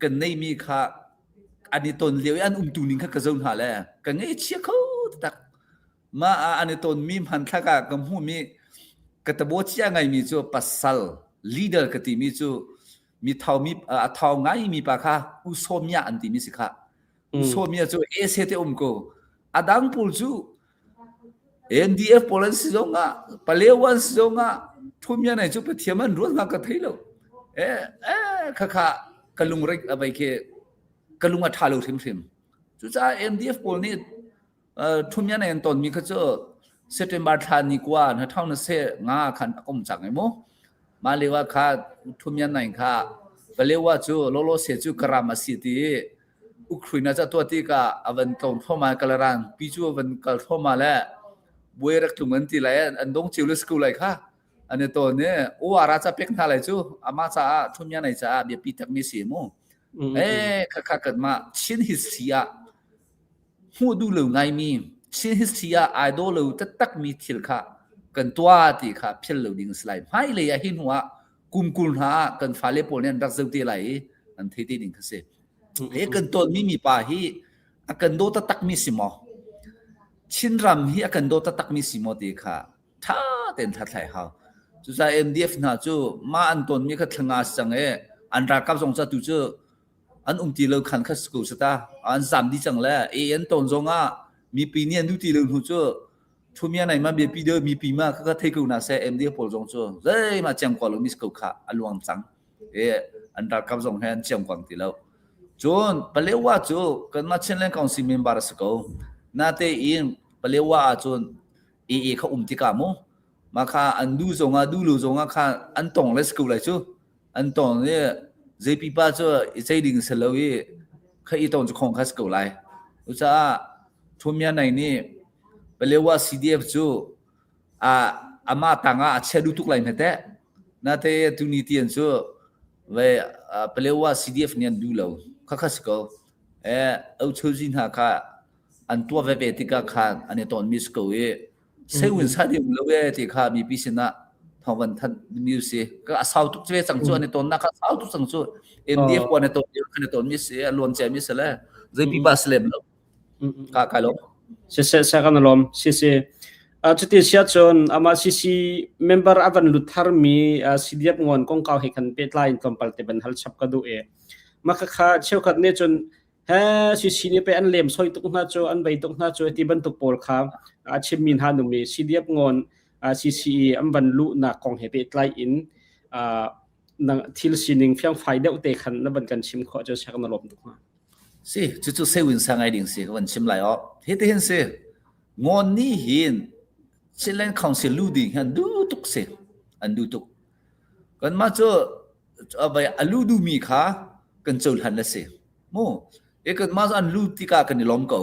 กันในมีค่ะอันนี้ตอนเลี้ยวอันตุนิงค่ะกระเจ้าหาเลยกันไงเชี่ยเขาตักมาอันนี้ตอนมีพันธะกับหูมีกระตบเชี่ยไงมีจูปัสสัล leader กติมีจูมีเท่าไงมีปะค่ะอุโสมีอันที่มีสิค่ะโซเมียจูเสเตก็อดังปูจู MDF พลันสิจงปะเลวันสิจงทุ่มยันไหนจูไปเทียมันรู้งากระทิแล้วค่ะกะลุงเร็กอะไรเค กะลุงอะทาโลทิมๆจุจ้า MDF ปอลนี่ทุมยันในตอนมีเขาเจอเซปเทมเบอร์ทานี่กว่านะเท่านั้นเสงาคันอมจังไงโมมาเลยว่าค่ะทุมยันไหนค่ะไปเลยว่าจูโลโลเสจูกรามาสิตีอุครินาจะตัวที่กะอวันตอนเข้ามากลรันปีจูวันกลเข้ามาแล้วบวยรักทุมันที่ไรอันดงจิวเลสกูเลยค่ะอันนี้ตัวนี้โอ้อาราจะเป็กท่าไรจูอามาจะทุมยันไหนจะเบียปีตักมีสีโมค่ะเกิดมาชินฮิสเซียหูดูเหลวไงมีชินฮิสเซียไอดอลเหลวจะตักมีทิลค่ะกันตัวที่ค่ะเพี้ยนเหลวดิ่งสไลด์ไม่เลยหินหัวกุมกุลหากันฟ้าเล็บโปเนี่ยรักเจ้าที่ไรอันที่ดิ่งคือเสียกันตัวมีป่าฮีกันโดตตักมีสิมอชินรำฮีกันโดตตักมีสิมอที่ค่ะท่าเต็นทัดไหลเขาจุดใจ MDF นะจูมาอันตนมีขัดงาสังอันรักกับสงสัยตัวจูอันตีเราขันขัดสกุลสตาอันสามดีจังแล้วอันตนจงมีปีนี้ดูตีเราหูจูทุกอย่างไหนมาเบียปีเดียวมีปีมาก็เทกูน่าเสีย MDF ปอลจงจูเฮ้ยมาเจียมกว่าเรามีสกุลค่ะอลวงจังอันรักกับสงสัยเจียมกว่าตีเราจนเปลี่ยวว่าจูกันมาเช่นเล่นกองซีเมนบาร์สกุลน่าเตอินเปลี่ยวว่าจนเขาติกามูมาค่ะอันดูจงดูลูจงค่ะอันตรงเลสกุลเลยจูอันตรงเนี่ยเจปีป้าจูใจดิ่งเสลวีเขาอีตรงจะคงคัสกุลเลยอุจจาทุกอย่างไหนนี่เปลี่ยวว่า CDF จูอามาต่างเชื่อดูทุกไลน์เหมือนเดิมน่าเตตุนิติอันจูเวเปลี่ยวว่า CDF เนี่ยดูแล้วคัสกุลเอาชูจินหาค่ะอันตัวเวเบติกาค่ะอันนี้ตอนมิสกุลเซวินซาดิมเลเวติค่ะมีพิษณะทวันทันมิวสิก็สาวทุกเวสังจูอันนี้ตอนนักสาวทุกสังจู MDF วันนี้ตอนเดียวกันตอนมิสล้วนเจมิสแล้วจะปีบาสเลมแล้วค่ะลมเสียกันลมเสียจุดที่เสียจนอามาเมมเบอร์อวันลุทาร์มีCDFงอนกงเก่าให้กันเป็ดไลน์ตอมปัลเตบันฮัลชับกันดูมาค่ะเชื่อกันเนี่ยจนนี่ไปอันเล่มซอยตุกหน้าโจอันใบตุกหน้าโจที่บรรทุกโพลครับชิมินฮานุมี CDF งอนอันบรรลุนักของเฮเป็ดไลน์นังทิลซินิงเพียงไฟเดียวเตะขันนับบันกันชิมขอจะเช็คกันลมตุกมาสิจุดเซวินสังไอดิ่งสิวันชิมไหลอ๋อเฮ็ดเห็นสิงอนนี่เห็นเช่นเล่นของสิลูดิ่งฮันดูตุกสิอันดูตุกกันมาเจอเอาไปอันลูดูมีค่ะกันโจลหันละสิโมกันมาอันลูติกากันล้อมเก่า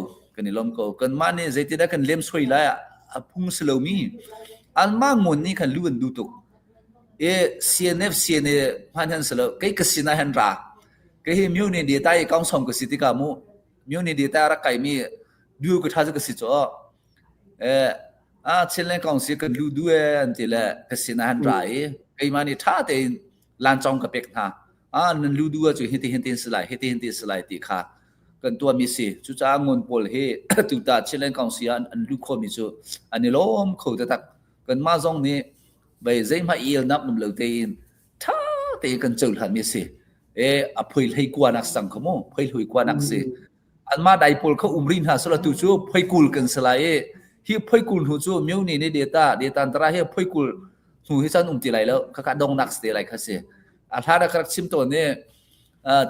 กันมาเนี่ยใจที่ได้กันเลี้ยมสวยเลยพุ่งสโลมีอันมางอนนี่กันลูอันดูตุกCNF พันธุ์สโลก็กสินาหันราก็เห็นมิวนี่ดีตายกองส่งกสิติกามูมิวนี่ดีตายรักไก่มีดูก็ท่าจะกสิจ่อเช่นเล่นกองสิกันลูดูอันที่ละกสินาหันราก็มานี่ท่าแต่ลานจองกับเป็กท่านั่นลูดูจะเห็นสไลด์ตีค่ะกันตัวมีสิจุจ้างนปอลเฮตุตาเช่นเล่นกองสิอันลูกคนมีจุอันนี้ล้มเขาจะตักกันมาจงนี้ไปใจมาเอียนับนุ่มเหลวเตียนท่าเตียกันจุลหันมีสิอภัยให้กว่านักสังคมอภัยให้กว่านักสิอันมาได้ปอลเขารินหาสละตุจูภัยกุลกันสลายฮีภัยกุลหูจูมิวนี่ในเดต้าอันตรายเฮภัยกุลหูที่ฉันตีไรแล้วข้าดองนักสเตไรค่ะสิถ้าเราครักชิมตัวเนี่ย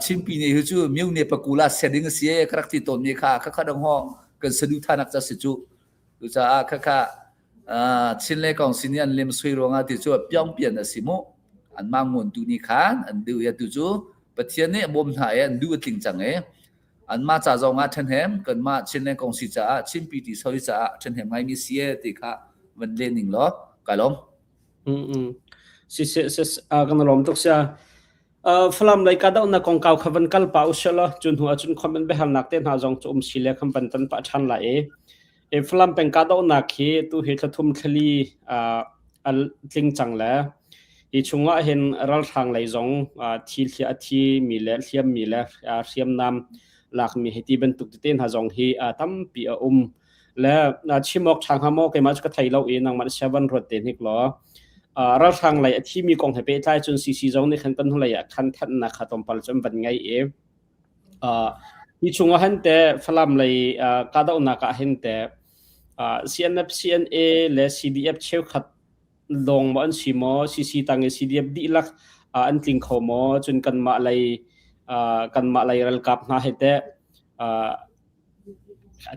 ชิมปีนี้คือจูมิวเนี่ยปกุลาเสด็จเสียครักที่ตัวนี้ข้าดองห่อกันสะดุดท่านักจะสิจูดูจ้าข้าชินเล่กองสิเนี่ยเล่มสวยรงที่จูเปลี่ยนเปลี่ยนสิโมอันมางวนตัวนี้ค่ะอันดูยาตัวจูปะเทียนเนี่ยบ่มหายอันดูจริงจังอันมาจากจงอาเชนแฮมกันมาชินเล่กองสิจ้าชิมปีที่สวยจ้าเชนแฮมไงมีเสียที่ค่ะวันเล่นหนึ่งล้อกะล้มสิกันล้มตุกเสียฝรั่งเลยก็ได้นักกองเก่าขบันกัลป่าอุชละจนหัวจนคอมเมนต์ไปหันนักเต้นหาจงจุ่มสิเล่คำบันตันปะชันไหลฝรั่งเป็นก็ได้นักที่ตัวเหตุทุ่มทะลีจริงจังแล้วอีช่วงเห็นรัลทางไหลจงที่มีเล่เทียมมีเล่เทียมนำหลักมีเหตุเป็นตุกเต้นหาจงที่ตั้มปีและชิมอกทางหามอกเกมาจก็ไทยเราเองนังมันเชื่อวันรถเต้นอีกล้อรัฐทางไหลที่มีกองทัพใต้จนซีจงในขั้นต้นอะไรขั้นทันนักขัดตอมปัลจนเป็นไงที่ช่วงหันแต่ฝรั่งเลยกาดนักหันแต่CNF CNA และ CDF เชื่อขัดลงมาอันชิมอ CC ต่าง CDF ดีลักอันติงเขาหมอจนกันมาเลย kan ma lai ral kap na hete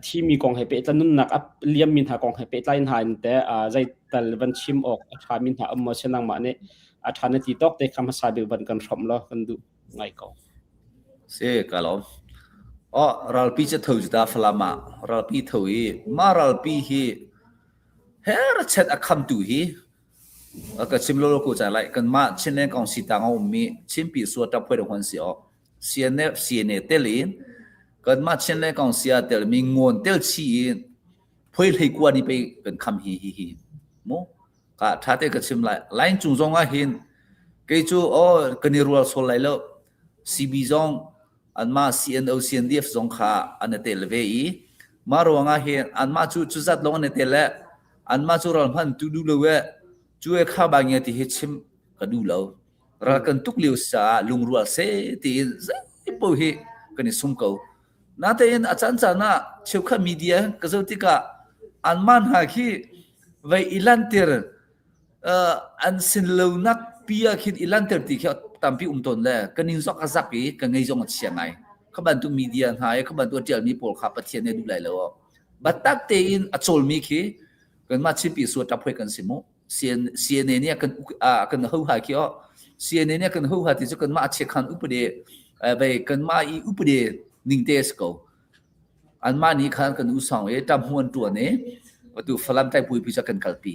ที่มีกองให้เปตนุ่นนักเลียมมินหากองให้เปตไลน์หาแต่ใจตัลวันชิมออกทามินหาอมเสนังมาเนี่ยทานที่ตอกแต่คำสาบิลบันกันชมล้อกันดูไงก็เสกะลอมเราปีจะถูกจุดาฟลามาเราปีถูกมาเราปีฮีเฮรเช็ดคำดูฮีก็ชิมโลโลกูจะไล่กันมาชินเล่นกองสิตางเอามีชิมปีสวดจับไปดูคนเสียเสียเนเตลินกันมาเช่นเล่นกองเสียเตลมีงวนเตลชีพอยให้กว่านี่ไปกันคำฮีโมก็ถ้าเตก็ชิมไล่จุงจงอ่ะเห็นเกจูกันนี่รัวโซไลแล้วซีบีจงอันมา CNO CNDF จงค่ะอันเตลเวอีมารัวงอ่ะเห็นอันมาจูจัดลงอันเตลอันมาจูรันพันตูดูเลยจูเอข้าบางอย่างที่เห็นชิมก็ดูแล้วรักกันทุกเลี้ยวซาลุงรัวเสตีไอ้พวกเฮกันนี่สุ่มเขานาแต่ยันอาจารย์จานะเชื่อข้ามีเดียก็จะติกาอันมันหาคีไว้อิลันเตอร์อันสินเลวนักปียคิดอิลันเตอร์ที่เขาตามพี่ตนเลยกันยิ่งสกักกันไงจงเชียงไงเขาบันทุมีเดียหายเขาบันทุเจอมีโปรขับประเทศเนี่ยดูแลแล้วบัดตักเตยินอจลมีคีกันมาชิปีสวดจับไปกันสิโมเสียเนี่ยกันหูหาคีเสียเนี่ยกันหูหาที่จะกันมาเช็คขันอุปเดไปกันมาอีอุปเดนิ่งเตสก็อันมานี้คันกันอุสังตามหวนตัวเนี่ยว่าตัวฝรั่งใจปุยพิจารณากันปี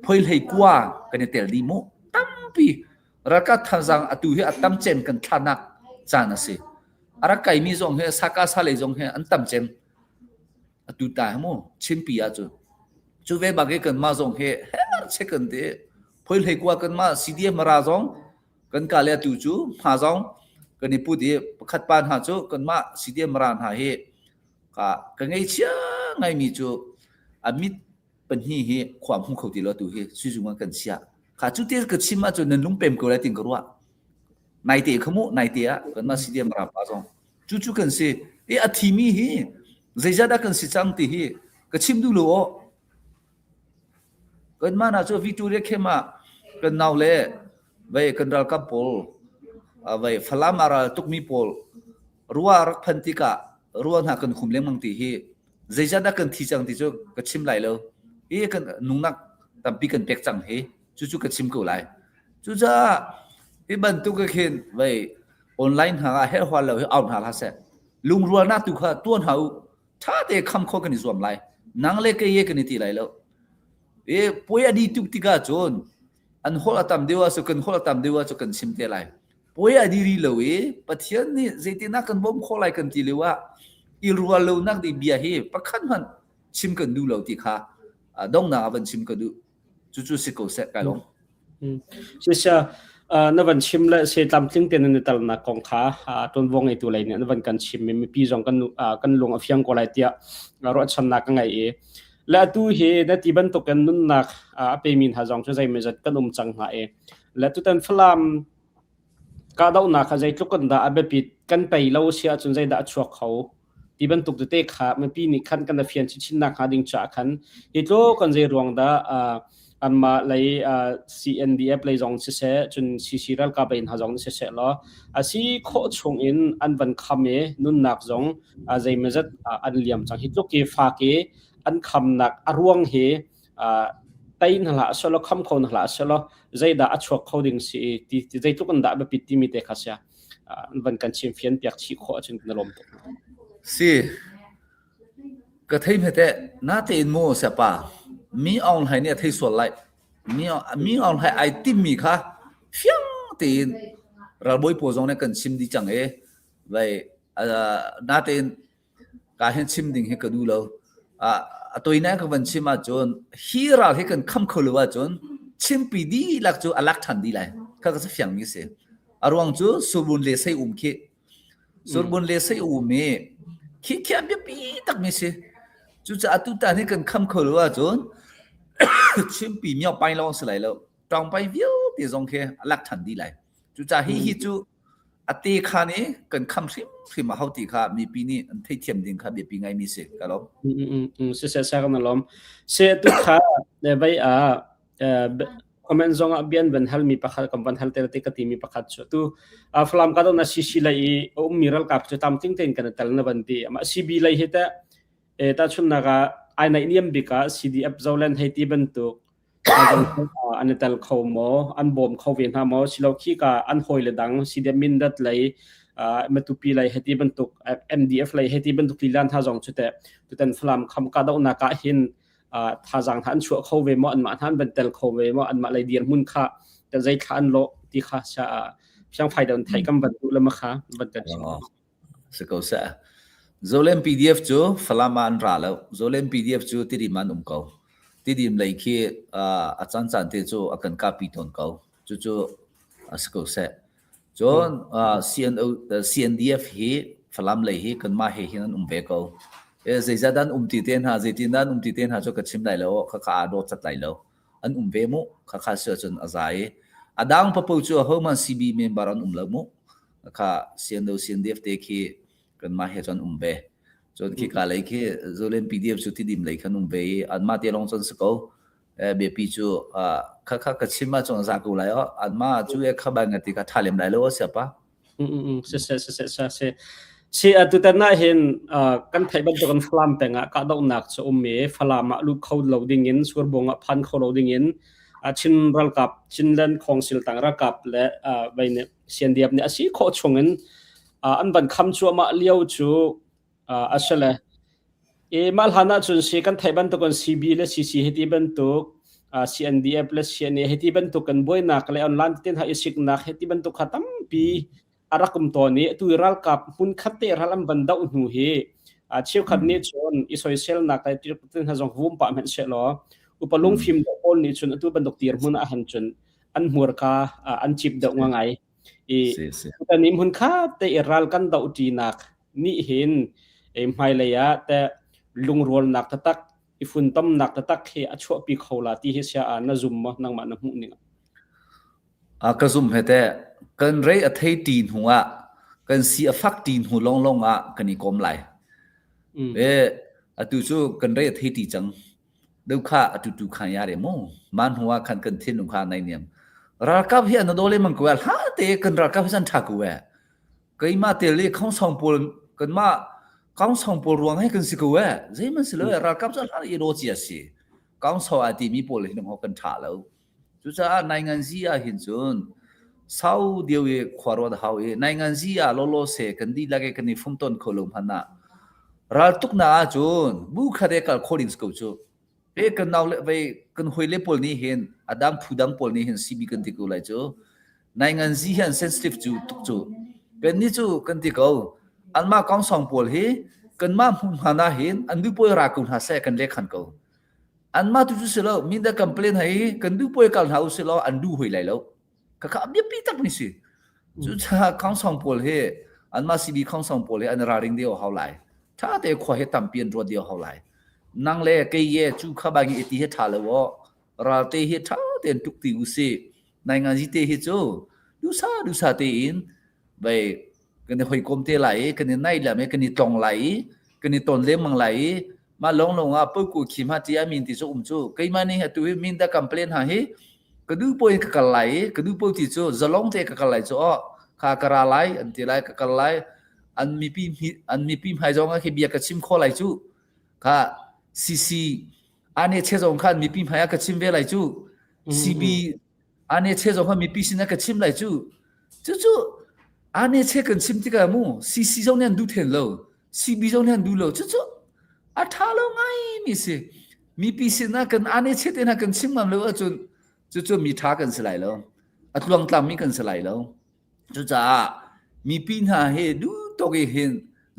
พอยให้กว่ากันเตลดีโมตั้มปีรักทันจังตัวเฮตั้มเจนกันทันักจานะสิรักไก่มีจงเฮสักาสาเลจงเฮอันตั้มเจนตัวตายโมชิมปีอาจูเวบางกันมาจงเฮเช็คกันเดพอยให้กว่ากันมาซีดีมาราจงกันกาเลตัวจูมาจงกันนี่พูดดีขัดปานหาจูกันมาสิเดียมรานหาเฮกันไงเชื่อไงมีจูมิดเป็นฮีเฮความหุ่นเขาตีเราตัวเฮสุจุมันกันเสียจูเตก็ชิมมาจูนันลุงเป็มก็เลยติงกรัวนายเตะขโมนายเตะกันมาสิเดียมรานป้าจงจูกันสิอาทิมีเฮเจียดากันสิจังตีเฮก็ชิมดูโลกันมาน่าจูวิกตอเรียเข้ามากันน่าเล่ไว้กันรักกับโพลไว้ฟลามาราตุกมีโพลรัวรักพันธิกะรัวหากันคุมเลี้ยงมังตีเฮเจียดากันที่จังที่จูก็ชิมไหลแล้วกันนุ่งนักตั้มปีกันเป็กจังเฮจูก็ชิมกูไหลจูจ้าบันตุกเข็นไว้ออนไลน์หาเฮหัวเราเอาหาลาเสลุงรัวนักตุกตัวหาถ้าเด็กคำข้อกันนิสวมไหลนังเล็กกันนิตีไหลแล้วป่วยอดีตุกติกาจนอันหัวตามเดียวสุกันหัวตามเดียวสุกันชิมเตลัยป่วยอดีรีเลวปัจจัยนี้เจตินักกันบ่มข้อไหลกันทีเลวอีรัวเลวนักดีเบียเฮปักขันมันชิมกันดูเลวติค่ะดงนาวันชิมกันดูจู่สิโกเสกันลงเสียนวันชิมและเสตามทิ้งเตียนในตลาดนักกองค้าต้นวงไอตัวไรเนี่ยนวันกันชิมมีปีจงกันลงอภิยังกอไลเตียรถชนะกันไงและตัวเฮนที่บรรทุกกันนุ่นนักเปมินหาจงจะใจไม่จัดกันจังหาและตัวนั้นฟลามกาดาวนักใจทุกคนด่าแบบปิดกันไปเล่าเสียจนใจด่าชัวเขาที่บรรทุกตัวเตะขาไม่ปีนี้ขันกันเฟียนชิ้นนักหาดิ่งจากขันที่โลกันใจรวงด่าอันมาเลย CNDF เลยจงเสียจนซีรัลกับเป็นหาจงเสียแล้วสิโคชงอินอันวันคำนุ่นนักจงใจไม่จัดอันเลี้ยมจังที่ลูกเกฟ้าเกอันคำนักอรวงเฮไต้นหละสโลคำคนหละสโลใจด่าชัวเขาดิ่งสิที่ใจทุกคนด่าแบบปิดที่มีเตะขาเสียวันกันชิมเฟียนเปียกชีโคจนนลมตกสิก็ที่ไม่แต่น่าเตนโมเสียป่ามีออนไลน์เนี่ยที่ส่วนไรมีออนไลน์ไอติมมีค่ะเฟี้ยงตีนเราบ่อยโพสต์เนี่ยกันชิมดีจังไว้น่าเตนการเห็นชิมดิ่งให้กันดูแล้วตัวนี้ก็วันชิมมาจนฮีราให้กันคำขลุ่ว่าจนชิมปีดีหลักจูอลักทันดีเลยก็จะเฟี้ยงมีเสียอารมณ์จูสูบุนเลสัยคิสูบุนเลสัยคิแค่แบบปีตักมีเสียจูจะตุตาให้กันคำขลุ่ว่าจนชิมปีเมียวไปลองสลายแล้วตรงไปวิวที่ตรงแค่หลักฐานดีเลยจูจะฮิจูตีขานี้กันคำชิมมาเขาตีขามีปีนี้อันที่เทียมดิ่งขาเบียปีไงมีเสียกันล้อมเสียกันล้อมเสียตุขาเดี๋ยวไป comment zonga bian ben hal mi pakhat kam ban hal te ka ti mi pakhat chu tu flam ka do na cc lai miral kap chu tam ting ten kan tal na ban ti ma cb lai heta ta chun na ga ai na iniam bika cdf zolan heti ban tu an tal khomo an bom khowen ha mo silo khi ka an hoi le dang cdf min dat lai matupi lai heti ban tu mdf lai heti ban tu lilan ha jong chu te tu tan flam kham ka do na ka hin tha jang than chu khowe mo an ma than ban tel khowe mo an ma lai dian mun kha ta zai khan lo ti kha cha chang phai don thai kam ban tu lama kha ban kan se ko sa zolen pdf chu falama an ra lo zolen pdf chu ti di man ko ti dim lai khi a chan chan te chu akan copy ton ko chu se ko sa jon cndf hi falam lai hi kan ma he hin ve ko zaizadan ti ten ha zaitindan ti ten ha cho ka chim lai lo kha do chat lai lo an ve mu kha se chun azai adang pa po chu ho man cb member an lo mu kha cndf te khi kan ma he chon ve chon ki ka lai khi zolen pdf chu ti dim lai khan ve an ma te long chon sko be pi chu kha ka chim ma chon za ku lai an ma chu e kha ba ngati ka thalem lai lo se pa si atu tana hin kan thai ban to kan flam penga ka do nak chu me falama lu khol loading in surbonga phan khol loading in chin ral kap chinlan khongsil tang ra kap le baine siandiap ne asi kho chungin an ban kham chu ma liau chu asala e mal hana chun si kan thai ban to kan cb le cc heti ban to cndf le cna heti ban to kan boy nak le online tin ha isik nak heti ban to khatam pi arakum to ni tu ral kap hun khatte ralam banda hu he chiu khat ni chon i social nak tai tin ha jong vum pa men se lo upalung film do ol ni chun tu ban dok tir mun a han chun an mur ka an chip do ngai e tanim hun kha te ral kan do ti nak ni hin e mai le ya te lung rol nak tak ifun tam nak tak he a chho pi khola ti he sia na zum ma nang ma na hu ni ka zum hete kan rei a thei tin hunga kan si a fak tin hu long long a kani kom lai atu chu kan rei a thei ti chang deu kha atu tu khan ya re mo man huwa khan kan thin kha nai niam ra kap hi an dole man ko ha te kan ra kap san tha ku we kai ma te le khong song pol kan ma khong song pol ruang hai kan si ku we zai man si le ra kap sa ha i ro chi si khong so a ti mi pol le ho kan tha lo chu cha nai ngan si a hin chun sau điều ye khwarwa da hawe nai ngan zia lo se kan di lage kan ni fumton kholom phana ral tuk na chun bu khade kal kholin sko chu e kan naw le vai kan hoile pol ni hen adam phudam pol ni hen cb kan ti ko lai chu nai ngan zi han sensitive chu tuk chu pen ni chu kan ti ko alma kong song pol he kan ma phana hen an du poi ra kun ha se kan le khan ko an ma tu chu se lo min da complain hai kan du poi kal hau se lo an du hoi lai lo kaka abia pitak ni si chu cha khang song pol he an ma cb khang song pol he an ra ring deo how lai tha te khwa he tam pian ro deo how lai nang le ke ye chu kha ba gi ti he tha lo ra te he tha ten tuk ti u se nai nga ji te he chu du sa te in bai kan hoi kom te lai kan nai la me kan ni tong lai kan ni ton le mang lai ma long a pu ku khim ha ti a min ti chu chu kai ma ni ha tu min da complain ha he kadu poi ka kalai kadu poi ti chu zalong te ka kalai chu kha kara lai an ti lai ka kalai an mi pi hai jong a ke bia ka chim kho lai chu kha cc ane che jong khan mi pi hai ka chim ve lai chu cb ane che jong khan mi pi sin ka chim lai chu chu ane che kan chim ti ka mu cc jong nen du then lo cb jong nen du lo chu a tha lo ngai mi se mi pi sin na kan ane che te na kan chim mam lo a chun chu mi tha kan slai lo atluang tlam mi kan slai lo chu cha mi pin ha he du to ge hin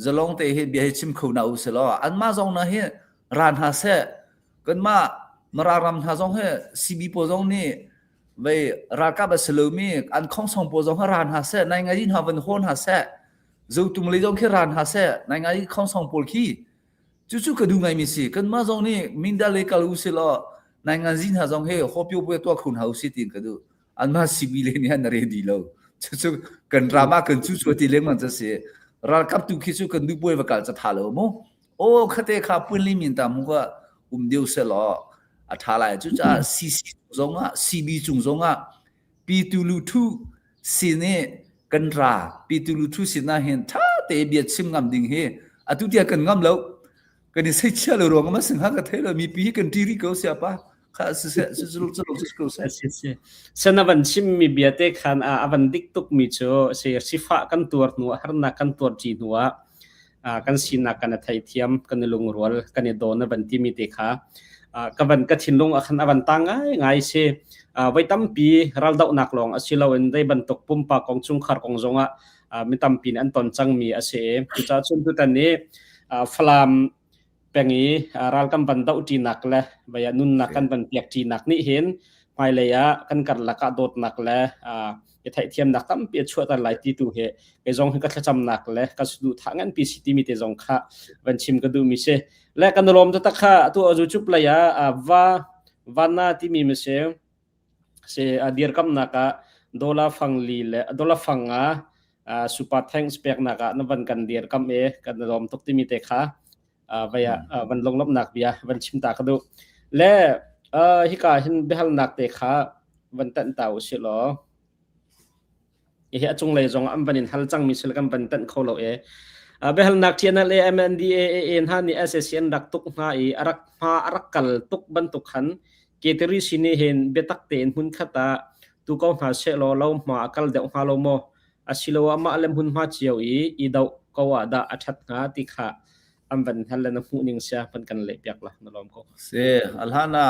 zalong te he bia chim khou na u se lo an ma jong na he ran ha se kan ma mararam ha jong he cb po jong ni vai ra ka ba selo mi an khong song po jong ran ha se nai ngai ha van hon ha se zo tum le jong ke ran ha se nai ngai khong song pol ki chu ka du ngai mi si kan ma jong ni min da le ka lu se lo nai ngan zin ha jong he hopyo pwe to khun hau si tin ka du an ma civil ni han ready lo chu kan drama kan chu ti leng man cha se ra kap tu khi chu kan du pwe va kal cha tha lo mo o khate kha pun li min ta mu ka deu se lo อาทาลายจุจะซีซีจงซีบีจุงปีตุลุทุสิเนกันราปีตุลุทุสินะเห็นถ้าเตเบียดชิมงำดิ่งเฮอตุเตียกันงำแล้วกันนี่ใส่เชื่อเลยรวงมาสิงหากระเทเลยมีปีกันทีริโกเสียปะข้าสุดสนวันชิมมีเบียเตคันวันดิกตุกมีโจเสียสิฟ้ากันตัวหนัวหรนักกันตัวจีนัวกันสินักกันไทยเทียมกันลงรัวกันโดนวันที่มีเตค่ะกับวันกฐินลงคันวันตั้งง่ายเสียไว้ตั้มปีรัลดาวนักลงสิเราเอ็นได้บรรทุกปุ่มปากของจุงขารของจงไม่ตั้มปีอันตอนจังมีเสียจุดจุดตุตันนี้ฟลามเป็นงี้รัลกันบรรดาจีนักเลยใบนุนนักกันบรรเปียกจีนักนี่เห็นไม่เลยกันกัดลักโดดนักเลยไทยเทียมนักตั้มเปียช่วยกันหลายที่ตัวเหไอ้จงให้กันจำนักเลยก็สุดทางนั้นปีสิที่มีแต่จงค่ะวันชิมก็ดูมีเสและกันรวมตัวตะค่ะตัวจุจุปเลยวันน่าที่มีเสเดียร์กัมนักดอลลาร์ฟังลีเลดอลลาร์ฟังสุภาพแทงสเปกนักนับวันกันเดียร์กัมกันรวมทุกที่มีแต่ค่ะวันลงลบนักเบียวันชิมตาก็ดูและฮิกาเห็นเบลนักเตะค่ะวันตันเต่าเสียหรอเฮ้ยจงเลยจงอันบันินฮัลจังมิสลกันบันตันเขาเราเบลนักเทียนเลยMNDAAฮันนี่ SSN ดักตุกง่ายอารักกัลตุกบันตุกขันเกตรีสินีเห็นเบตักเตนหุ่นขัตาตุกเอาหาเชลเรามาอักลเดาหาเราโมอาศิลวามาเล่มหุ่นมาเจียวอีดาวกว่าดาอัชัดงาติค่ะอันบันฮัลเลนหูนิงเสียเป็นกันเล็บยักละนั่นลอมเขาเสียอัลฮานะ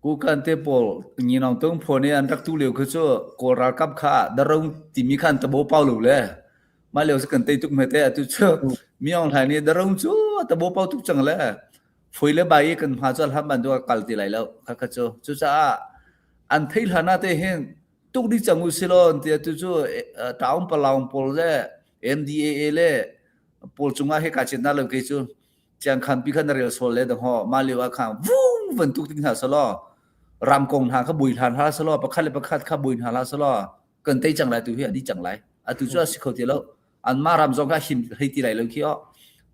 กูกันเตปอลนี่น้องต้องพอเนี่ยอันรักตุเลียวคือชั่วโกรากับข้าดารงที่มีขันตะโบเปาหลุเลยมาเลียวสักกันเตตุกเมเตตุชั่วมีองไทยนี่ดารงชั่วตะโบเปาทุกจังเลยฝอยเลยใบกันมาจนทำบันตัวกัลติไหลแล้วข้าชั่วจุจ้าอันที่หานาเตเห็นทุกดิจังอุศิลอนเตตุชั่วตาวน์ปลาวน์ปอลเลย MDAA เลยปอลจุงอาเฮกาจินน่าเลยชั่วจังคันปีขันเรียลโซเลดฮอมาเลียวข้างวุ้งวันทุกทิ้งหาสลอรำกงหาขบุยทานหาสลอประคัดเลยประคัดขบุยหาลาสลอกันเตจังไรตัวเฮียดีจังไรตุจ้าสิเขาเจแล้วอันมารำจงก็หิมให้ตีไรเลยขี้อ้อ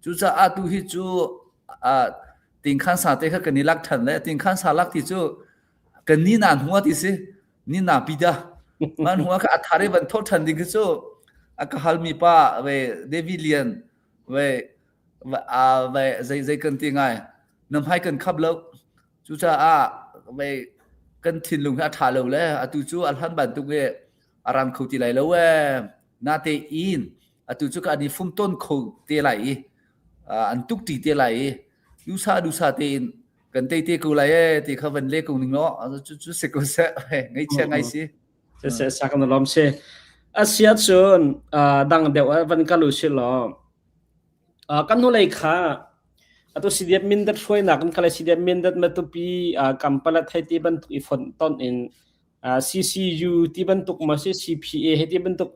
จุจ้าตุฮิจูติงขันสาเตะกันนี่ลักทันเลยติงขันสาลักที่จูกันนี่นานหัวที่สินี่นาปีดามันหัวก็อัฐารีบันทดทันดิคือจูอักฮัลมีป้าเวเดวิเลียนเวใจกันตีไงน้ำให้กันขับแล้วจุจ้าไปกันทิ้งลงอัฐาแล้วเลยตุจูอัลฮันบันตุกเวอารันเขาตีไรแล้วเว้นาเตอินตุจูก็อันนี้ฟุ้งต้นเขาตีไรอันตุกตีตีไรยูซาดูซาเตอินกันเตกูไรตีเขาเป็นเล็กคนหนึ่งเนาะจุเสกเสไงเชื่อไงสิเสสักนั่นล้อมเสอาเซียชนดังเดียววันกันรู้สิหรอกันนู่นเลยค่ะตัวสิเดียมินดัดช่วยนักกันคลายสิเดียมินดัดมาตุปีกัมพลาไทยที่บรรทุกอีฟอนตอนอินCCU ที่บรรทุกมาสิ CPA ที่บรรทุก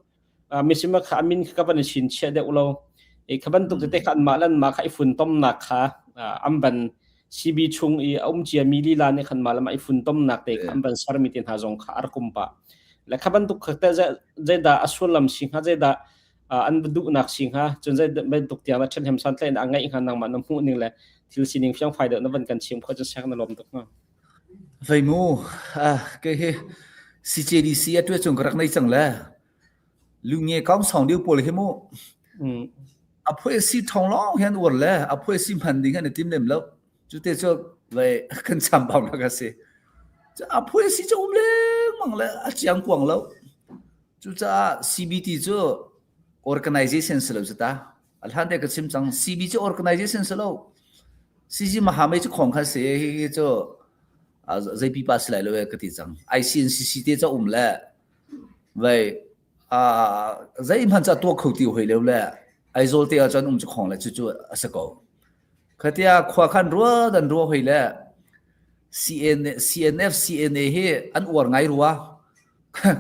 มิสิมาขามินกับวันชินเชเดอุโลขบันตุกจะเตะกันมาลันมาขายฝุ่นต้มนักค่ะอันบัน CB ชุงเจียมิลีลานี่ขันมาลันมาฝุ่นต้มนักเตะอันบันสารมิตินหาจงขาอาร์คุมปะและขบันตุกเขาจะได้อสุลัมสิงหาจะได้อันดุนักสิงหาจนจะเป็นตุกเตียงและเช่นเฮมสันเตนอังไงอีกหันนางมันน้ำหูนึงเลยที่สิ่งนี้เพียงไฟเดินนับวันกันชิมเขาจะแช่งนลมตุกเนาะไฟมูก็เฮ CJDC ตัวจงกรักในจังเลยลุงเงี้ยก้าวสองเดียวปวดเลยมูพวกสิทองล้อเห็นวันเลยพวกสิพันดิ่งกันในทีมเดิมแล้วจุดเตจะไปกันจำบ่าวแล้วก็สิจะพวกสิจะอุ้มเลี้ยงมั่งเลยจียงกวางแล้วจุดจะ CBT จะ organization สลับจุดตาอันนั้นเด็กก็ชิมจัง CBT organization สลับ CG มหาวิทยาลัยของเขาเสียจะใจปีปัสเลยเลยก็ที่จัง ICNCC เตจะอุ้มเลยไปใจมันจะตัวเขาตีหัวเร็วเลยไอโซลเตียจนจะของเลยจู่ๆสักก็เขาเตียขวาขันรัวดันรัวหัวเลย CNF CNA เฮอันอวดไงรัว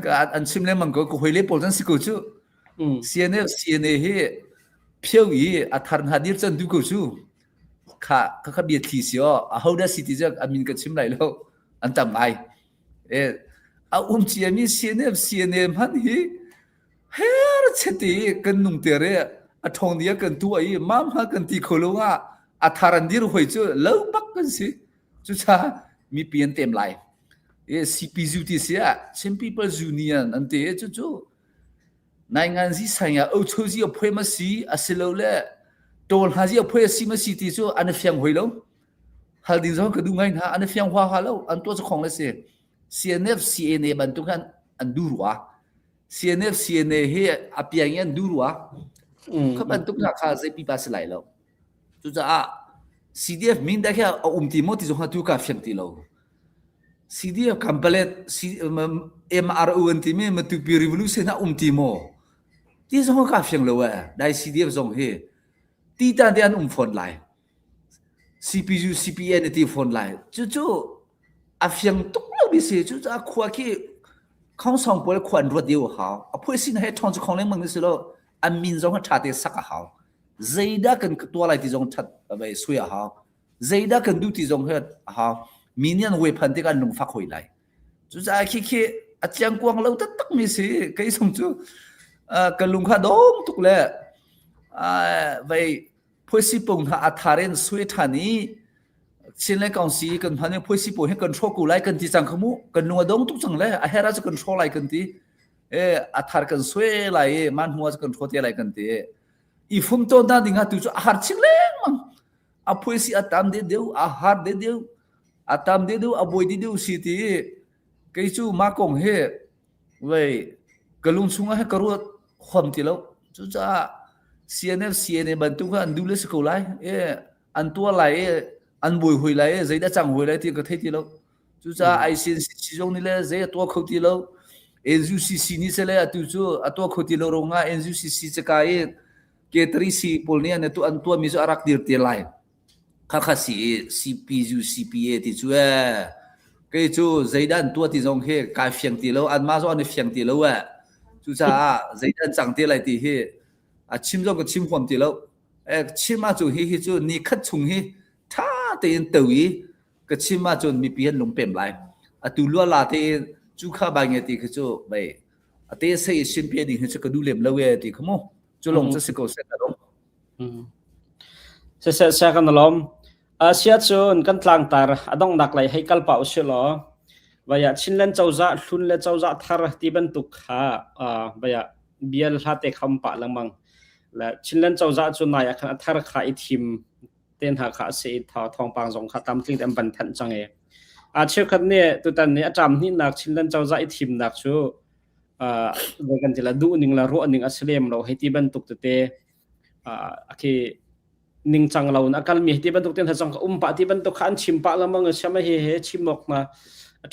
ก็อันชิมเลยมันก็หัวเลยปวดจังสิกูจู่CNF CNA เฮเพียวอีอัฐานหาดิจันดูกูจู่ข้าเบียดทีเสียเขาได้สิทธิ์จะอามินก็ชิมไหลแล้วอันต่ำไงจีมี CNF CNA มันเฮเฮ้ยเช่นที่กันนุ่งเตะเร่ทองเดียกันตัวอีมั่มหากันที่โคลง อาทารันดิรหวยจูเล่าปักกันสิจูจ้ามีเปลี่ยนเต็มไลCPU ที่เสีย Chin People's Union อันเตะจูนายงานที่สัญญาเอาชูจีเอาเพื่อมาสีอาศัยเราเลยโดนหาจีเอาเพื่อสีมาสีที่จูอันนี้เฟียงหวยแล้วฮัลดิจงก็ดูไงนะอันนี้เฟียงหัวฮัลแล้วอันตัวเจ้าของเลยสิ CNF CNA บรรทุกกันอันดูรัว CNF CNA เฮอภิยังยันดูรัวเขาบรรทุกราคาจะปีปัสไหลแล้วจูจ้า CDF มินได้แค่เอาติโมที่จงหาดูกับเฟียงตีแล้ว CDF kampalet MRO antime matupi revolution na umtimo ti zong ka fyang lowa dai CDF zong he ti tan dian phone lai CPU CPN ti phone lai chu a fyang tok lo bi se chu a khwa ki khong song pol khwan ro diu ha a phoi sin he thong chu khong le mang ni se lo an min zong ha tha te sak ha zaida kan to lai ti zong that bai suya ha zaida kan du ti zong he ha Minian we pante kan nung fak hoi lai chu za khi a chiang kwang lo ta tak mi si kai song chu kan lung kha dong tuk le vai phoisi pong ha atharen sui thani chin le kaung si kan phane phoisi po he kan thro ku lai kan ti chang khamu kan nung dong tuk chang le a hera chu kan thro lai kan ti athar kan sui lai man huwa kan thro te lai kan ti I fum to da dinga tu chu har ching le mang a phoisi atam de deu a har de deu atam de du aboy di du city kai chu ma kong he wei kalung sunga he karu khom ti lo chu cha CNF CNA ban tu kan du le sko lai an tua lai an boy hoi lai zai da chang hoi lai ti ka thai ti lo chu cha ICC chi jong ni le zai to khau ti lo NUCC ni se le atu chu ato khau ti lo ronga NUCC cha kai K3C pol ni an tu an tua mi zo arak dir ti lai khasi CPU CPA ti chu cái chu zaidan tua ti jong he ka fyang ti lo an ma zo an fyang ti lo chu cha zaidan chang ti lai ti he a chim jong ko chim khom ti lo chim ma chu hi chu ni khat chung hi tha te in twi ka chim ma chu mi pian lung pem lai a tu lo la te chu kha ba nge ti khu chu bai a te sei sin pe ding chu ka du lem lo we ti khmo chu long cha siko se ta dong se kan lom Asia chun kan tlang tar adong nak lai hai kal pa usilo baya chinlen chawza hlun le chawza thar ti ban tuk kha baya bial hate khampa langmang la chinlen chawza chu naya khan thar kha I thim ten ha kha se tha thong pang jong kha tam tling dem ban than change a che khat ne tu tan ne atam ni nak chinlen chawza I thim nak chu le kan tila du ning la ro ning aslem lo hai ti ban tuk te aki ning chang laun akal mi ti ban tuk ten ha chang pa ti ban tuk khan chim pa lamang chama he chimok na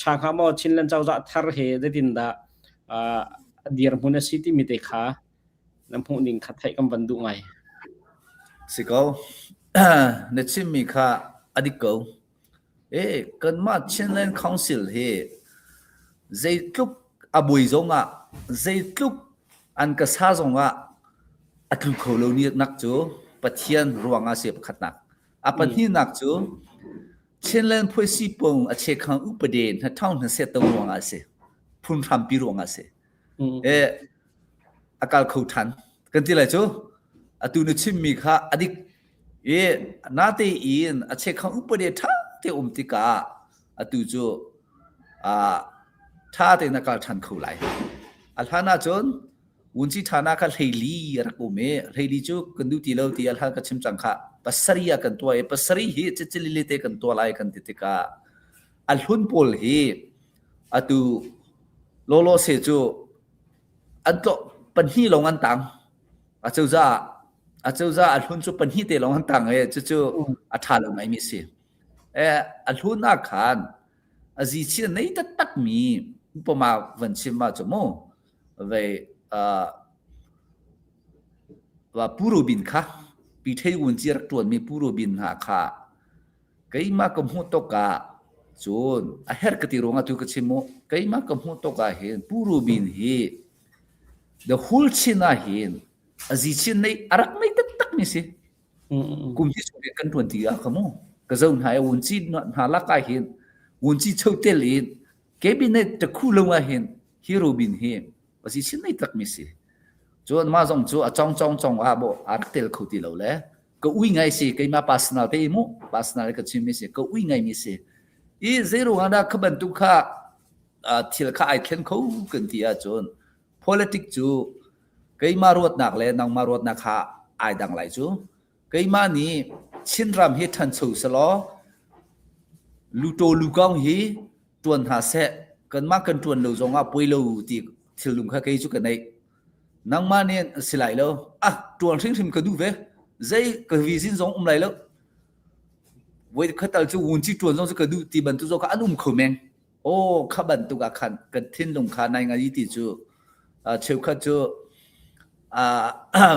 tha kha mo chinlen chawza thar he de din da dir huna city mi te kha nam phu ning kha thai kam ban du ngai siko ne chim mi kha adiko kan ma chinlen council he zai tluk abui zonga zai tluk an ka sa zonga atlu kholo ni nak chu pathian ruanga sep khatnak apan hi nak chu chinlen phoisi pong a che khang upaden ha thong na set tong ruanga se phun tham pi ruanga se akal khau than kan ti lai chu atu nu chim mi kha adik na te in a che khang upade tha te tika atu chu tha te na kal than khau lai alhana chon unchi thana ka leili rakome leili chu kandu ti lo ti alha ka chim changkha pasariya kan to pasari hi chichili te kan to lai kan titika alhun pol hi atu lolo se chu anto panhi longan tang achauza alhun chu panhi te longan tang chu atha lo mai mi se alhun na khan azi chi nei ta tak mi upama vanchim ma chu mo ve wa puro bin kha pi thei un chi rak tuan mi puro bin ha kha kai ma kam hu to ka chon a her ka ti ronga tu ka chimo kai ma kam hu to ka hen puro bin he the whole china hen azi chin nei arak mai tak mi se kum chi so kan tuan ti a khamo ka zon ha un chi na la ka hen un chi chau tel in cabinet ta khu lo wa hen hero bin he asi chin nei tak mi se chon ma jong chu a chong a bo artel khuti lo le ก็อุ้ยไงสิก็มา personal ไปมุ personal ก็ชิมสิก็อุ้ยไงมีสิอีเซโรงาดาขบันตุค่าทิลค่าไอเทนเขากันที่จน politics จูก็มารวดนักเลยนางมารวดนักค่ะไอดังไหลจูก็มานี่ชินรำเฮทันสูสลอลูโตลูกองเฮตวนหาเสกันมากันตวนเราจงอ่ะป่วยเราที่ทิลุงค่ะก็จูกันในนางมาเนี่ยสิไหลแล้วตวนทิ้งก็ดูเว้ใจก็วิสินจงไหลแล้วเว้ยเขาตัดจูวุ่นจีตวนจงก็ดูที่บรรทุกจงก็อันเขาแมงโอ้ข้าบรรทุกขันกันทิ้งลงขาในงานยี่ติจูเชื่อข้าจู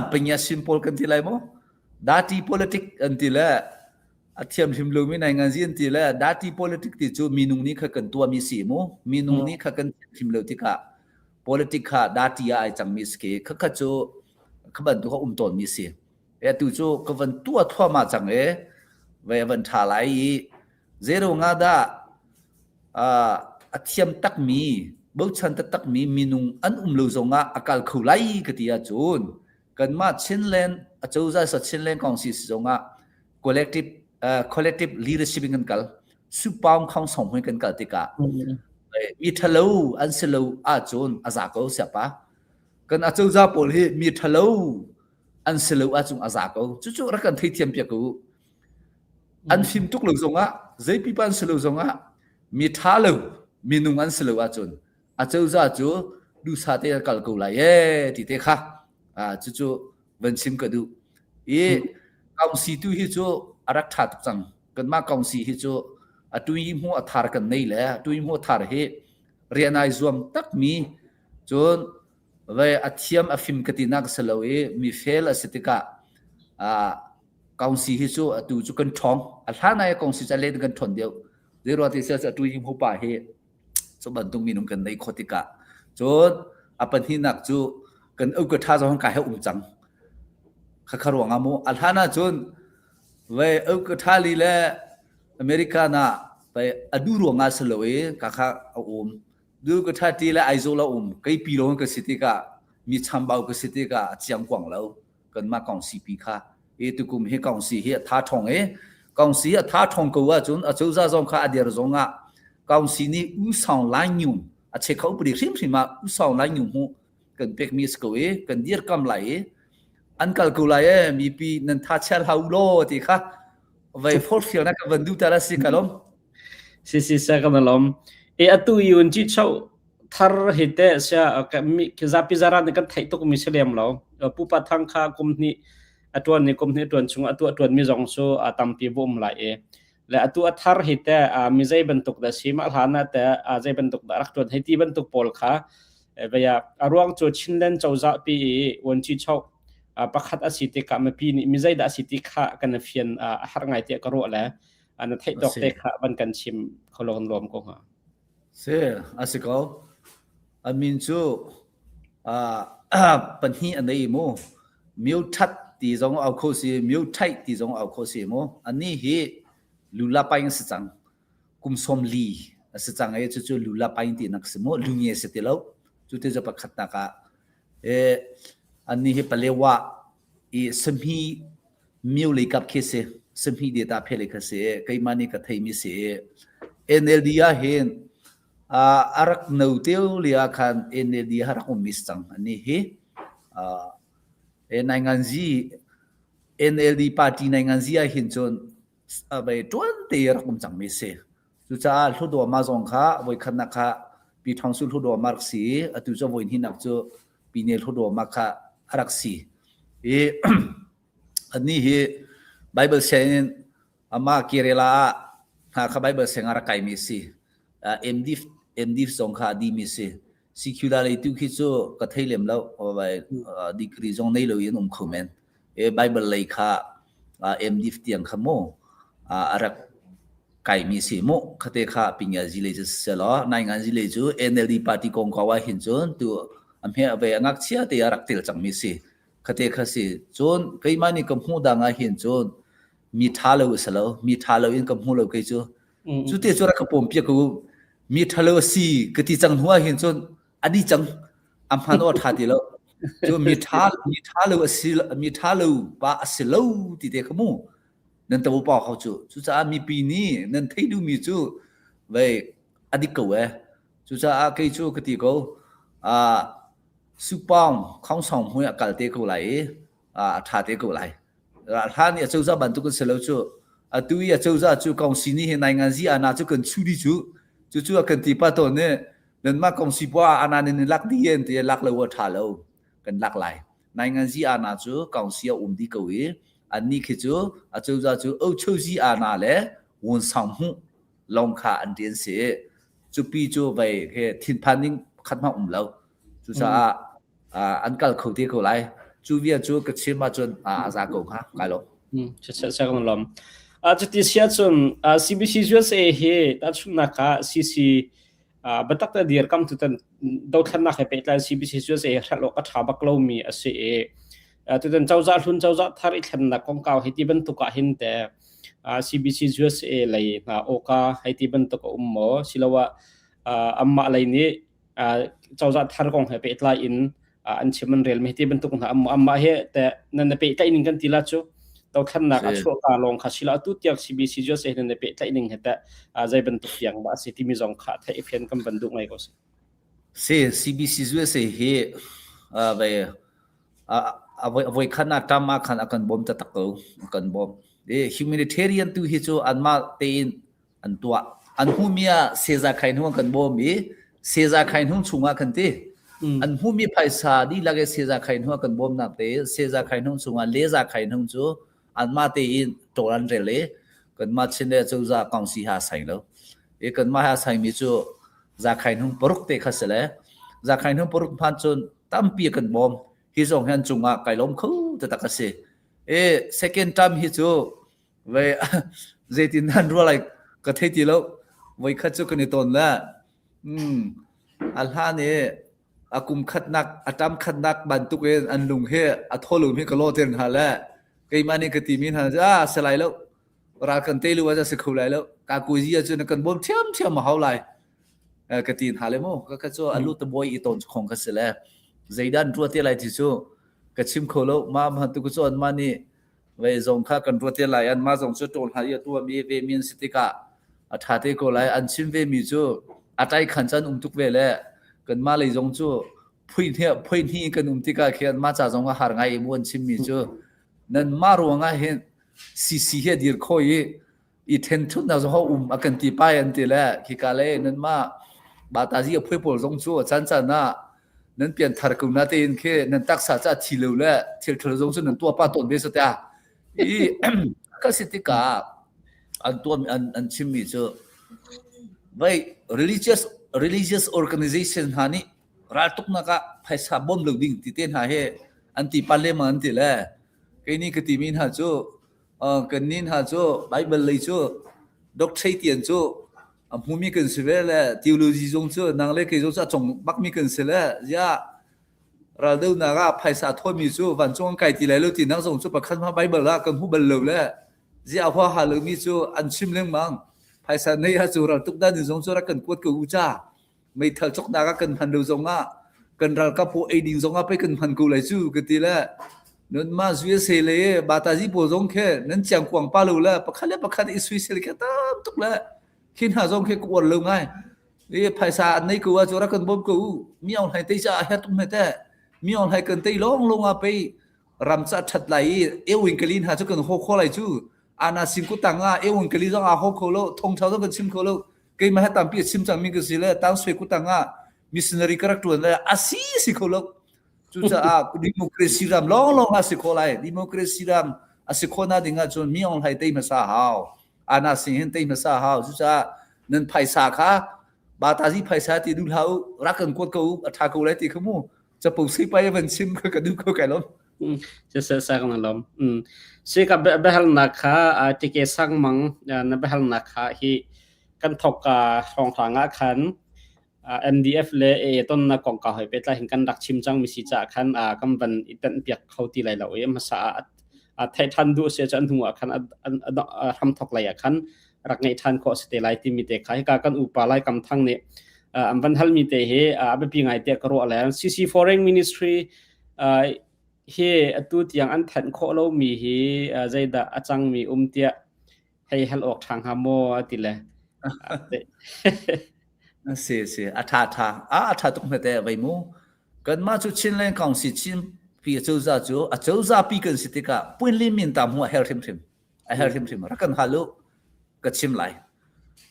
เป็นอย่าง simple กันที่ไรมั้งดาที่ politics อันที่ละเทียมทิมลูมิในงานยี่อันที่ละดาที่ politics ที่จูมีนุ่งนี้ข้ากันตัวมีสีมั้งมีนุ่งนี้ข้ากันทิมลูที่ข้า politics ข้าดาที่ไอจังมีสกีข้าจูข้าบรรทุกเขาตนมีสีtu chu ka van tua thwa ma chang e ve van tha lai zero nga da athiam tak mi bo chan tak mi minung an lo zonga akal khulai ka tia chun kan ma chinlen achouza sa chinlen kongsi zonga collective leadership kan kal supam khong song hoi kan kal tika mi thalo an selo a chun aza ko sia pa kan achouza pol hi mi thalo an selo a chung aza ko chu ra kan thei thiam pia ko an phim tuk lo zonga zai pi pan selo zonga mi thalo minung an selo a chun a chau za chu du sa te kal ko la ye ti te kha chu ven sim ka du e kaung si tu hi chu arak tha tuk chang kan ma kaung si hi chu atui mu athar kan nei le atui mu thar he rianai zuam tak mi chun ve athiam afim katinak saloe mi fel asetika kaungsi hi chu atu chu kan thong athana ya kaungsi chale kan thon deu zero ati sa atu him hopa he so bantung minung kan nei khotika chon apan hinak chu kan au ka tha jong ka he chang khakharwang amu athana chon ve au ka tha li le america na pe adu ronga saloe ka kha du ka tha ti la aizo la kai pi long ka city ka mi chambao ka city ka chiang kwang lo kan ma kong si pi kha e tu kum he kong si he tha thong e kong si a tha thong ko wa chun a chou za jong kha adir zonga kong si ni u song lai nyu a che khau pri sim sim ma u song lai nyu hu kan pek mi sko e kan dir kam lai e an kal ko lai e mi pi nan tha chal hau lo ti kha vai for fil na ka vandu ta ra si kalom si sa ka malom e atu yun chi chau thar hite sia ka mi ki zapi zara ne kan thai tok mi selem lo pu pa thang kha kumni atwan ni kumni twan chung atwan mi jong so atampi bom la e le atu athar hite mi zai bentuk da sima hana ta zai bentuk da rak twan heti bentuk pol kha beya arwang cho chinlen chauza pi won chi chau pakhat asiti ka ma pi ni mi zai da asiti kha kan fian har ngai te ka ro la an thai dok te kha ban kan chim kholon lom ko ha se asiko amin chu panhi anei mo miu that ti jong au kho si miu thai ti jong au kho si mo ani hi lula paing sa chang kum som li sa chang ai chu lula paing ti nak se mo lunge se ti lo chu te ja pakhat na ka ani hi palewa i samhi miu le kap khe se samhi data phele kha se kai mani ka thai mi se NLD ya hen arak no teu lia khan NLD harak mis chang ani hi nangan ji NLD party nangan ji a hin chon abai 20 rakum chang mi se chu cha hludo ma jong kha voi khan na kha pi thong su hludo mark si atu cho voin hinak cho pi ne hludo ma kha arak si e ani hi bible saying ama kirela ha kha bible saying ara kai mi si MD song kha di mi se secularity khi cho ka thailem lo bai degree jong nei lo yin khomen e bible lai kha MD tiang khamo arak kai mi se mo khate kha pinya zile se lo nai ngan zile chu NLD party kong kawa hin chon tu amhe ave angak chia te arak tel chang mi se khate kha se chon kai mani kam hu da nga hin chon mi thalo salo mi thalo in kam hu lo kai chu chu te chora ka pom pia ko mi thalo si kati chang hua hin chon adi chang amhan o tha ti lo 就มีท่าluปะสิโลติเตขมูนั่นตะบ่ปอเขาจุจะมีปีนี้นั่นไทดูมีจุเว้อดิกเวจุจะเคยจุกติโกสุปองของสองหวยอากาศเตโกไหลทาเตโกไหลท่านเนี่ยจุจะบันทุกสิโลจุตุยจุจะจุกองสินี่ในงานสิอานาจุกันชุดิจุกันติปะตนเนี่ยนั่นมากองสิบ่อานานี่ลักดีเอ็นเตลักเลวทาโลกันลักไหลในงานสิอานาจุกองเสียดิกเวอันนี้คือจุจะจุชูสิอานาแลวนสังหุลองคาอันเดียนเสจุปีจุไปแค่ทินพันนิ่งคัดมาแล้วจุจะอันกัลเขาที่เขาไหลจุเวียจุกชิมาจนอาซากงฮะไกลลจะกันลมจุดที่เสียจนCBC USAเฮตัดชุนนักCCบัตรตัดเดียร์คำทุตันดาวทันนักให้เป็นการ CBC USA ฮัลโหลก็ถามบักโลมีทุตันเจ้าจ่าทาริทันนักกองเก่าให้ที่บรรทุกหินแต่ CBC USA เลยโอกาให้ที่บรรทุกหมอสิลว่าอัมมาอะไรนี้เจ้าจ่าทาร์กองให้เป็นลายอินอันเชื่อมันเรียลไม่ที่บรรทุกอัมมาเฮแต่นั่นเป็นลายอินกันทีละชั่วดาวทันนักชั่วการลงขาสิลาตุที่ CBC USA นั่นเป็นลายอินเหตุใจบรรทุกอย่างบ้าสิที่มีสองขาดให้เพียงกันบรรทุกไงก็สิCBC USA เฮไปavoid khana tama khan akan bom ta takko akan bom humanitarian tu hi chu anma tein antua anhumia seza khain hu kan bom mi seza khain hu chunga kan te anhumi phaisa di lage seza khain hu kan bom na te seza khain hu chunga leza khain hu chu anma tein toran rele kan ma chine chu za kaunsi ha sai lo kan ma ha sai mi chu za khain hu poruk te khasale za khain hu poruk phan chun tampi kan bom hi song han chunga kailom khu ta takase second time hi chu ve zetin han ro like ka theti lo voi khat chu kan ton la alha ne akum khatnak atam khatnak bantuk en anlung he atholum he kalo ten hala kai mani ka timin ha ja salai lo ra kan te lu wa ja se khulai lo ka ku ji chu na kan bom thiam ma haulai ka tin hale mo ka chu alu to boy i ton khong ka sele zaidan ruate lai thi chu kachim kholo ma tu ku chon mani ve zong kha kan ruate lai an ma zong chu ton ha ya tu mi ve min sitika athate ko lai an chim ve mi chu atai khanchan tuk ve le kan ma lai zong chu phuin hi kan tika khian ma cha zong har ngai mon chim mi chu nan ma ruanga he cc he dir khoi I ten thu na zo akan ti pa yan ti le ki ka le nan ma ba ta ji phoi pol zong chu chan naนั้นเปลี่ยนทาร์กุนาเตนแค่นั้นตักษาจะทีเลวแล้วเที่ยวทรจงสุนันตัวป้าต้นเบสตาก็สิติกาอันตัวอันชิมมิจูไว้ religious organization หานี่รัฐตุกนักภาษาบ่มหลุดดิ่งติเต้นหาเฮอันติปัลเลมันติแลไอ้นี่ก็ติมินหาจูกันนินหาจูไบเบิลเลยจูด็อกเตอร์เตียนจูภูมิกันสิเวลtheology จงจูนางเลกจงจะจงบักมีกันสิละยาเราดูนากภาษาทอมีจูวันจงไกติแล้วตินางจงจูประคันมาไบเบิลละกันฮู้บัลเลละยาพอหาลมีจูอันชิมเลงมังภาษาในหาจูเราทุกด้านจงจูรักกันกวดกูจ้าไม่ทันจกนากกันพันดูจงอ่ะกันเรากับผู้ไอ้ดิ่งจงอ่ะไปกันพันกูเลยจูกติละนั่นมาสวยเสเลยบาตาจีโปจงแค่นั้นจังกวางปาลูละประคันอิสวยเสเลยแค่ตามทุกละคิดหาจงแค่กวนลงไงนี่ภาษาในกูว่าจูรักกันบ่มกูมีเอาให้ตีจะเฮ็ดตุ้มให้แต่มีเอาให้กันตีลงอ่ะไปรำจัดชัดไหลเอวิงกลินหาจุกันโคโคไหลจูอานาซิมกุตังอ่ะเอวิงกลินจงอ่ะโคโคโลทงเช้าจงกันชิมโคโลเกยมาให้ตามปีชิมจังมีกสิละตั้งสวยกุตังอ่ะมิสเนอรีคาแรคเตอร์ละอาซีสิโคโลจูจะอ่ะดิโมคราซีรำลงอ่ะสิโคไหลดิโมคราซีรำอ่ะสิโคน่าดิงอ่ะจนมีเอาให้ตีมาซาฮาวอานาสิเห็นตีมาซาฮาวจูจะนั้นภาษาค่ะบาตาจีภาษาที่ดูเฮารักกันกวดกูอัฐากูเลยที่ขมูจะปูสิไปมันชิมก็ดูก็ไกลล้มจะเสกันล้มสิกับเบฮัลนักค่ะที่เกสังมังนะเบฮัลนักค่ะที่กันทกรองทางคันMDF เลยต้นนักกองกาให้เป็นเห็นกันดักชิมจังมีสิจะคันกำบันอิตันเปียกเขาตีไหลเรามาสาไททันดูเสียจันหัวคันทำทกไหลคันรักไงทันก็สเตไลที่มีแต่ขายกันอุปาไลกำทั้งเนี่ยอันวันทัลมีแต่เฮอเปปีไงเตะกระโดดแล้ว CC Foreign Ministry เฮอตุเตียงอันทันโคโลมีเฮใจดะอาจังมีเตียให้ฮัลออกทางหาโมติแลสิอาทาตรงแต่ไว้หมู่กันมาจุชินแรงของสิชินปีเจ้าซาจูเจ้าซาปีกันสิติกะปุ้นลิมินตามหัวเฮลทิมรักกันฮัลโหลก็ชิมไหล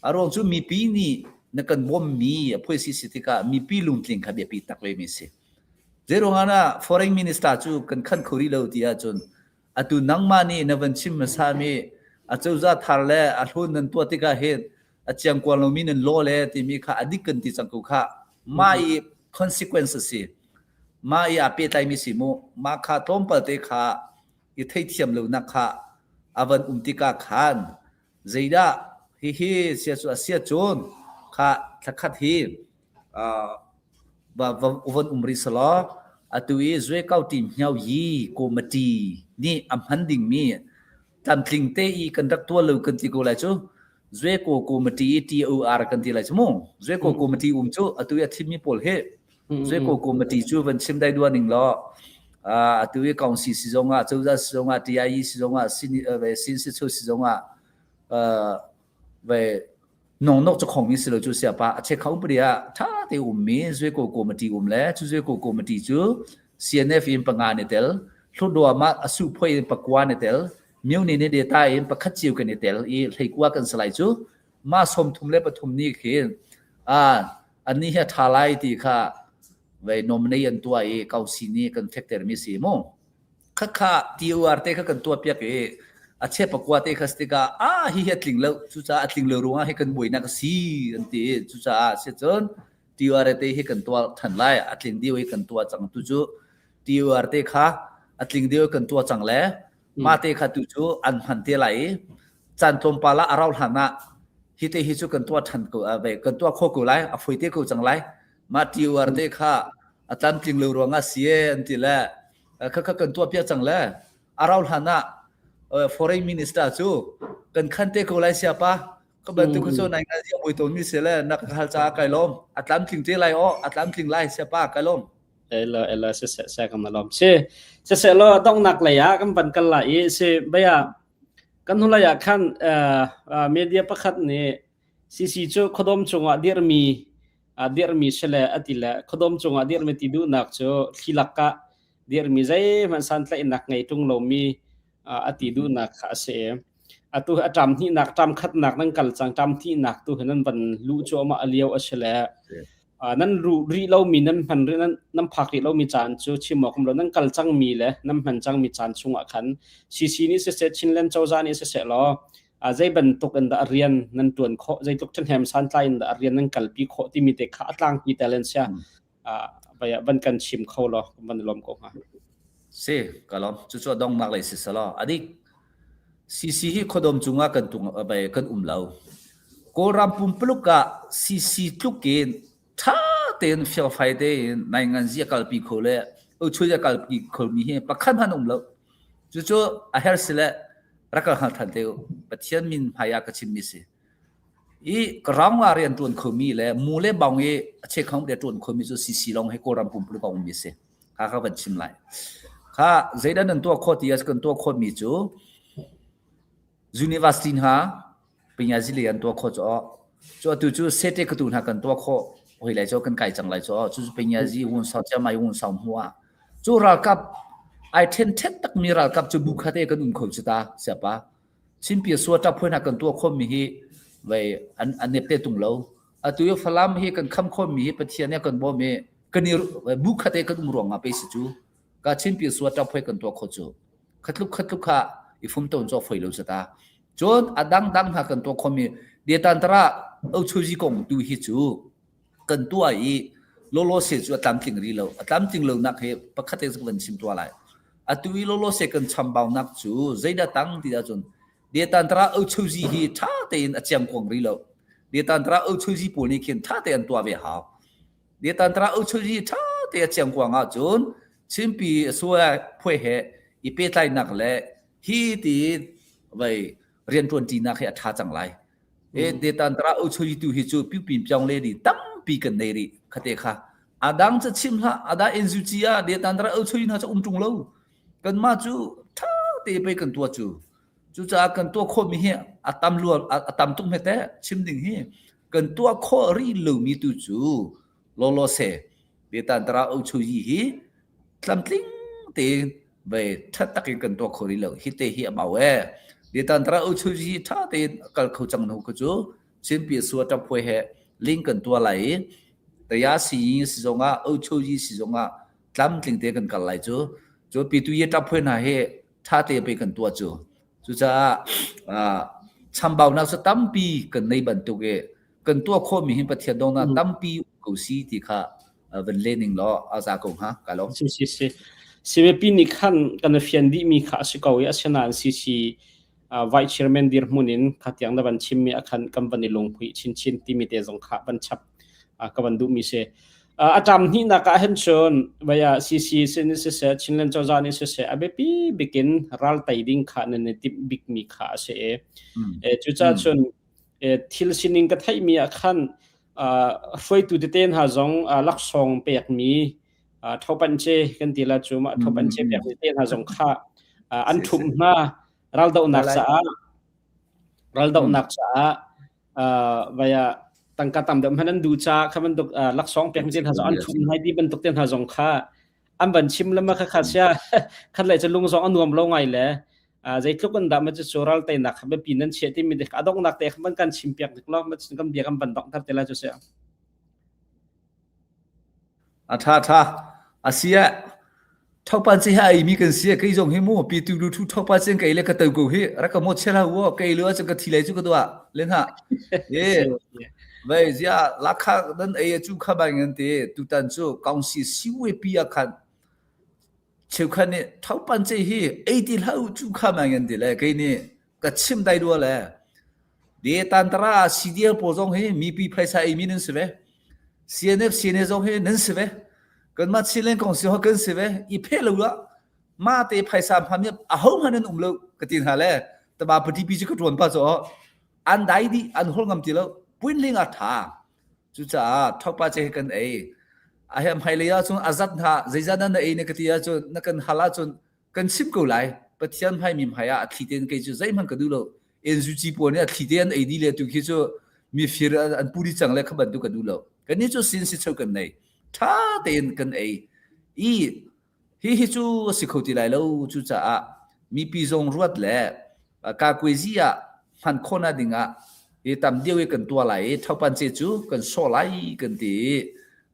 อารมณ์จูมีปีนี้นักกันบ่มีผู้สิติกะมีปีลุงลิงค่ะเบียปีตักเลยมีสิเจโรงานะ foreign minister จูกันคันคุริโลติอาจนอตุนังมานี่นวันชิมมาซามีเจ้าซาทาร์เลอทุนนันตัวติกะเฮดเจียงกวนลมีนันโลเลติมีค่ะอดิกันติจังกุค่ะมาอี consequences สิมาอีอาเปตายมีสิโมมาค่ะต้มปะเตค่ะอีไทเทียมโลนักค่ะอวันติกะขานใจดาเฮเสียจนค่ะทักขัดเฮวันริสลออตุยจวยเก้าติมเหี่ยวยีโกมตีนี่อำหันดิ่งมีตามทิงเตอีกันรักตัวเลวกันติโกไลจูจวยโกมตี TOR กันติไลจมูจวยโกมตีจูอตุยทิมีปอลเฮจวยโกมตีจูวันชิมได้ด้วยนึงล้ออตุยกองสีสิจงอ่ะเจ้าจะสิจงอ่ะ TIE สิจงอ่ะสินสิชูสิจงอ่ะเวนองนกจะของมีสิเราจูเสียปะเช็คเขาปริยาถ้าเดี๋ยวมีจวยโกมตีแล้วจวยโกมตีจู CNF อินปังงานเตลทุดวมาสุพอยปักวานเตลมิวนี่เนี่ยเดต้าอินปักขัดจิวกันเตลอีให้กว่ากันสไลด์จูมาสมทุมเล็บปทุมนี่คืออันนี้เหตุทลายที่ค่ะไว้นมในยันตัวเก้าสีนี้กันเฟกเตอร์มีสีโมค่ะที่ว่าเตะกันตัวเปียกอาเชปปักว่าเตะคัสติกาฮิเหตุลิงแล้วจุจ้าลิงเลรุงให้กันบุยนักสีอันที่จุจ้าเสียจนที่ว่าเตะให้กันตัวทันไล่ลิงเดียวให้กันตัวจังตุจูที่ว่าเตะค่ะลิงเดียวกันตัวจังแล้วมาเตะค่ะตุจูอันพันเตไหลจันทมปาละเราหันนะฮิเตฮิจูกันตัวทันกูกันตัวโคกูไล่ฟุยเตะกูจังไล่มาที่ว่าเตะค่ะจันลิงเลรุงเสียอันที่แล้วค่ะกันตัวเปียจังแล้วเราหันนะforeign minister จูกันคันเตกูไลเสียปะก็บันทึกโซนายงานที่บุยตรงนี้เสียแล้วนักข่าวจ้าไกลลมอัตลัมทิ้งเตไลอัตลัมทิ้งไลเสียปะไกลลมเอลเสกันมาลมเสลอต้องนักเลยะกันปันกันไหลเสบยากันหุลายะคันเมเดียประคัดนี่ซีจูขดมจงอเดียร์มีเสลอติละขดมจงอเดียร์มีติดูนักจูขิลักกะเดียร์มีใจมันสันไลนักไงตุงลมีอติดูนักขาเสอตุจำที่นักจำคัดนักนั่งกัลจังจำที่นักตุนั้นบันลู่โจมาเลียวเฉลนั่นรู้รีเรามีนั่นพันเรื่องนั้นน้ำผักรีเรามีจานจูชิมอกเรานั่งกัลจังมีเลยน้ำพันจังมีจานชุงขันซีนี่เสร็จชินเลนเจ้าจานี่เสร็จแล้วใจบันตุกันดาเรียนนั่นตัวนโคใจตุกจันแฮมสันไลน์ดาเรียนนั่งกัลปีโคที่มีแต่ขาตั้งมีแต่เลนเสียไปบันกันชิมเขาหรอบันลมก็ฮะสิก็ลมจู่ๆดองนักเลยสิสละอดีซีที่ขดมจุงกันตุงไปกันเราโกรำปุ่มปลุกกะซีทุกเกณฑ์ถ้าเต็นเฟียไฟเต็นในงานเสียกัลปีโคเลยช่วยกัลปีโคมีเห็นปักขันพันเราจู่ๆอาเฮร์สิเลรักหันทันเดียวปะเทียนมินพายากชิมมิสิอีกรำว่าเรียนตัวโคมีเลยมูเลบางเอเช็คของเดียตัวโคมีจู่ซีลองให้โกรำปุ่มปลุกเอามิสิข้าเป็นชิมไลค่ะใจด้านนั้นตัวโคที่กันตัวโคมีจูUniversity ฮะเป็นยาจิเลียนตัวโคจู่จู่เซตเอกตุนหากันตัวโคหอยไหลจู่กันไก่จังไหลจู่เป็นยาจิวุ่นสาวจะไม่วุ่นสาวหัวจู่รักกับไอเทนเทตักมีรักกับจู่บุคคลเอกกันอุ่นโคจุตาเสียปะชิมเปียสวดจับเพื่อนหากันตัวโคมีฮีไว้อันเนปเตตุงเราตัวยฟลามฮีกันคำโคมีฮีปะเทียนเนี่ยกันบ่มีกันนี่บุคคลเอกกันอุ่นรวงอ่ะไปสิจู่ก็ชิมเปียสวดจับเพื่อนกันตัวโคจู่ขัดลุกค่ะอีฟุมต้นจ่อไฟเราจุตาจนอดังหากันตัวคอมีเดียตันตระเอาชูจิกงดูฮิจูกันตัวอีโลเสจูตามจริงรีเราตามจริงเรานักเหตุประคัตเตสักวันชิมตัวอะไรตุยโลเสกันชัมบาวนักจูใจดาตังที่ดาจนเดียตันตระเอาชูจิฮีท่าเตียนอาจารย์กงรีเราเดียตันตระเอาชูจิปูนิคินท่าเตียนตัวเวหาเดียตันตระเอาชูจิท่าเตียนอาจารย์กงอาจนชิมปีสัวพ่วยเหอีเปตัยนักเล่ฮีตีไว้เรียนตัวจีนักให้ท่าจังไรเดตันตระอุชุยตูฮิจูปิวปินเปียงเลดีตั้งปีกันเนรีคเตค่ะ adang cha chimla ada enzucia de tandra ochoi na cha umtung lo kan ma chu tha te pe kan tua chu cha kan tua kho mi he atam lu atam tung me te chim ding hi kan tua kho ri lu mi tu chu lo se de tandra ochoi hi tlamtling te ve that tak kan tua kho ri lo hi te hi ma we de tandra ochoi hi tha te kal khau chang no ko chu chim pi su ta phoi he ling kan tua laiแต่ยาสีสิจงอ่ะเอาชูยีสิจงอ่ะตามถึงเตกันกันไหลจูปีตุยตับเพื่อนหาเหท่าเตไปกันตัวจูจะชำเบานักสตั้มปีกันในบรรทุกกันตัวโคมีหินประเทศดงนะตั้มปีกูซีที่ข้าวันเลนิงล้ออาซากงฮะกันล้อสิเมปีนี้ขันกันเฟียนดีมีข้าสิกาวยาชนะซีVice Chairman dir munin khatyang da ban chim mi akhan company longpui chin ti mi te jong kha ban chap ka ban du mi se atam hi na ka hen chon baya cc sin se chinlen chawza ni se abepi begin ral taiding kha ne tip big mi kha se chu cha chon thil sining ka thai mi akhan foi tu de ten ha jong lak song pek mi thopan che kan tila chuma thopan che pek ten ha jong kha an thum na ral da unak sa vaya tangka tam dam hanan du cha khaman dok lak song pek min ha an thum hai di ban tok ten ha jong kha an ban chim lama kha sia khat lai cha lung jong anuam lo ngai le zai tluk an da ma cha soral tai nak ba pinan che ti mi de adok nak te khaman kan chim pek dik lo ma chin kam bia kam ban dok tar te la chu se atha asia thau pan chi hai mi kan sia kai jong he mo pi tu lu thu thau pa chen kai le ka tau ko he ra ka mo chela wo kai lo cha ka thi lai chu ka dwa len ha ye vai zia la kha dan ai chu kha ba ngan te tu tan chu kaung si si we pi a khan cheu khan ne thau pan chi he ai ti lau chu kha ma ngan te le kai ne ka chim dai do le de tan tra si dia po jong he mi pi phai sa ai mi nen se ve cnf cne jong he nen se veกันมาชิเลนกองสิฮอกันสิเวอีเพลละมาเตไผสามพามเนี่ยอะฮงหันนลกะตินหาแลตะบาปฏิปิจิกะตวนปะจออันใดดิอันฮอลงำติลปุ้นลิงอะทาจุจาทอกปะเจกันเออะเฮมไฮเลยาจุนอาซัดหาไจซานันเอเนกะติยาจุนนกันฮาลาจุนกันซิบกูไลปะเทียนไผมิมหายาอะทิเตนเกจุไจมันกะดูโลเอ็นซูจิปอเนี่ยทิเตนเอดีเลตุคิจุมีฟิรอันปุริจังเลขบันตุกะดูโลกันนี่จุซินสิเชกันในท่าเต็นกันเอฮิจูสิเขาที่ไรแล้วจูจะมีปีจงรวดแหละกากุยซีพันคนดิ่งตามเดียวกันตัวไหลเท่าปันเจจูกันโซไลกันตี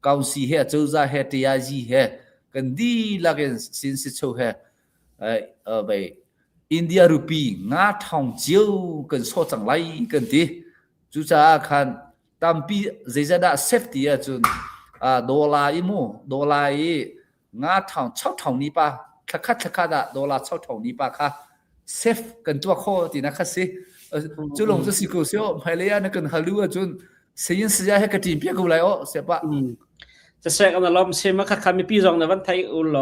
กาวซีเฮจูซาเฮตียาจีเฮกันดีละกันสินสิโชเฮไปอินเดียรูปีงาทองเจียวกันโซจังไรกันตีจูจะคันตามปีเจจะได้เซฟตี้จุนดอลลาร์อีโมดอลลาร์อีงาทองเช่าทองนี้ป่ะคัดดอลลาร์เช่าทองนี้ป่ะค่ะเซฟกันตัวข้อที่นักสิจุลงจะสิกุเสียวภายเลยนักกันฮัลโหลจนเสียงเสียให้กระถิ่นเปียกกูเลยเสียป่ะจะแสกอันล้อมเสียมาค่ะมีปีจงในวันไทยอุล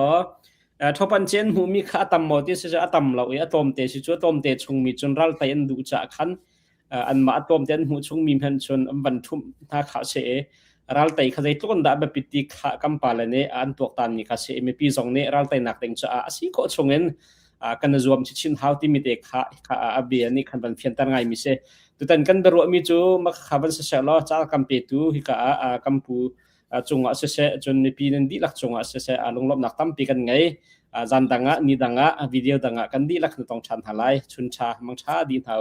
ทอปันเจนหูมีค่าตำหมดที่จะตำเราตอมเตะชัวตอมเตะชงมีจนรัลไตอันดูจากขันอันมาตอมเจนหูชงมีพันชนบรรทุมท่าขาเสรัลไตขจายตุกันดาแบบปิติขากำปาลเนอันตัวตันนี่ค่ะเสมีปีจงเนรัลไตนักเต็งจะสิโคชงเงินกันรวมชินฮาวที่มีเด็กขาอาเบียนี่คันบันเพียนตั้งไงมิเสตุตันกันรวมมีจูมักขับบันเสล้อจากกัมเปตูฮิกากัมพูจงอาเสจนมีปีนันดีลักจงอาเสลงลบนักตั้มปีกันไงจันดังนิดังวิดีโอดังกันดีลักนตองชันหาไลชุนชามังชาดีเท่า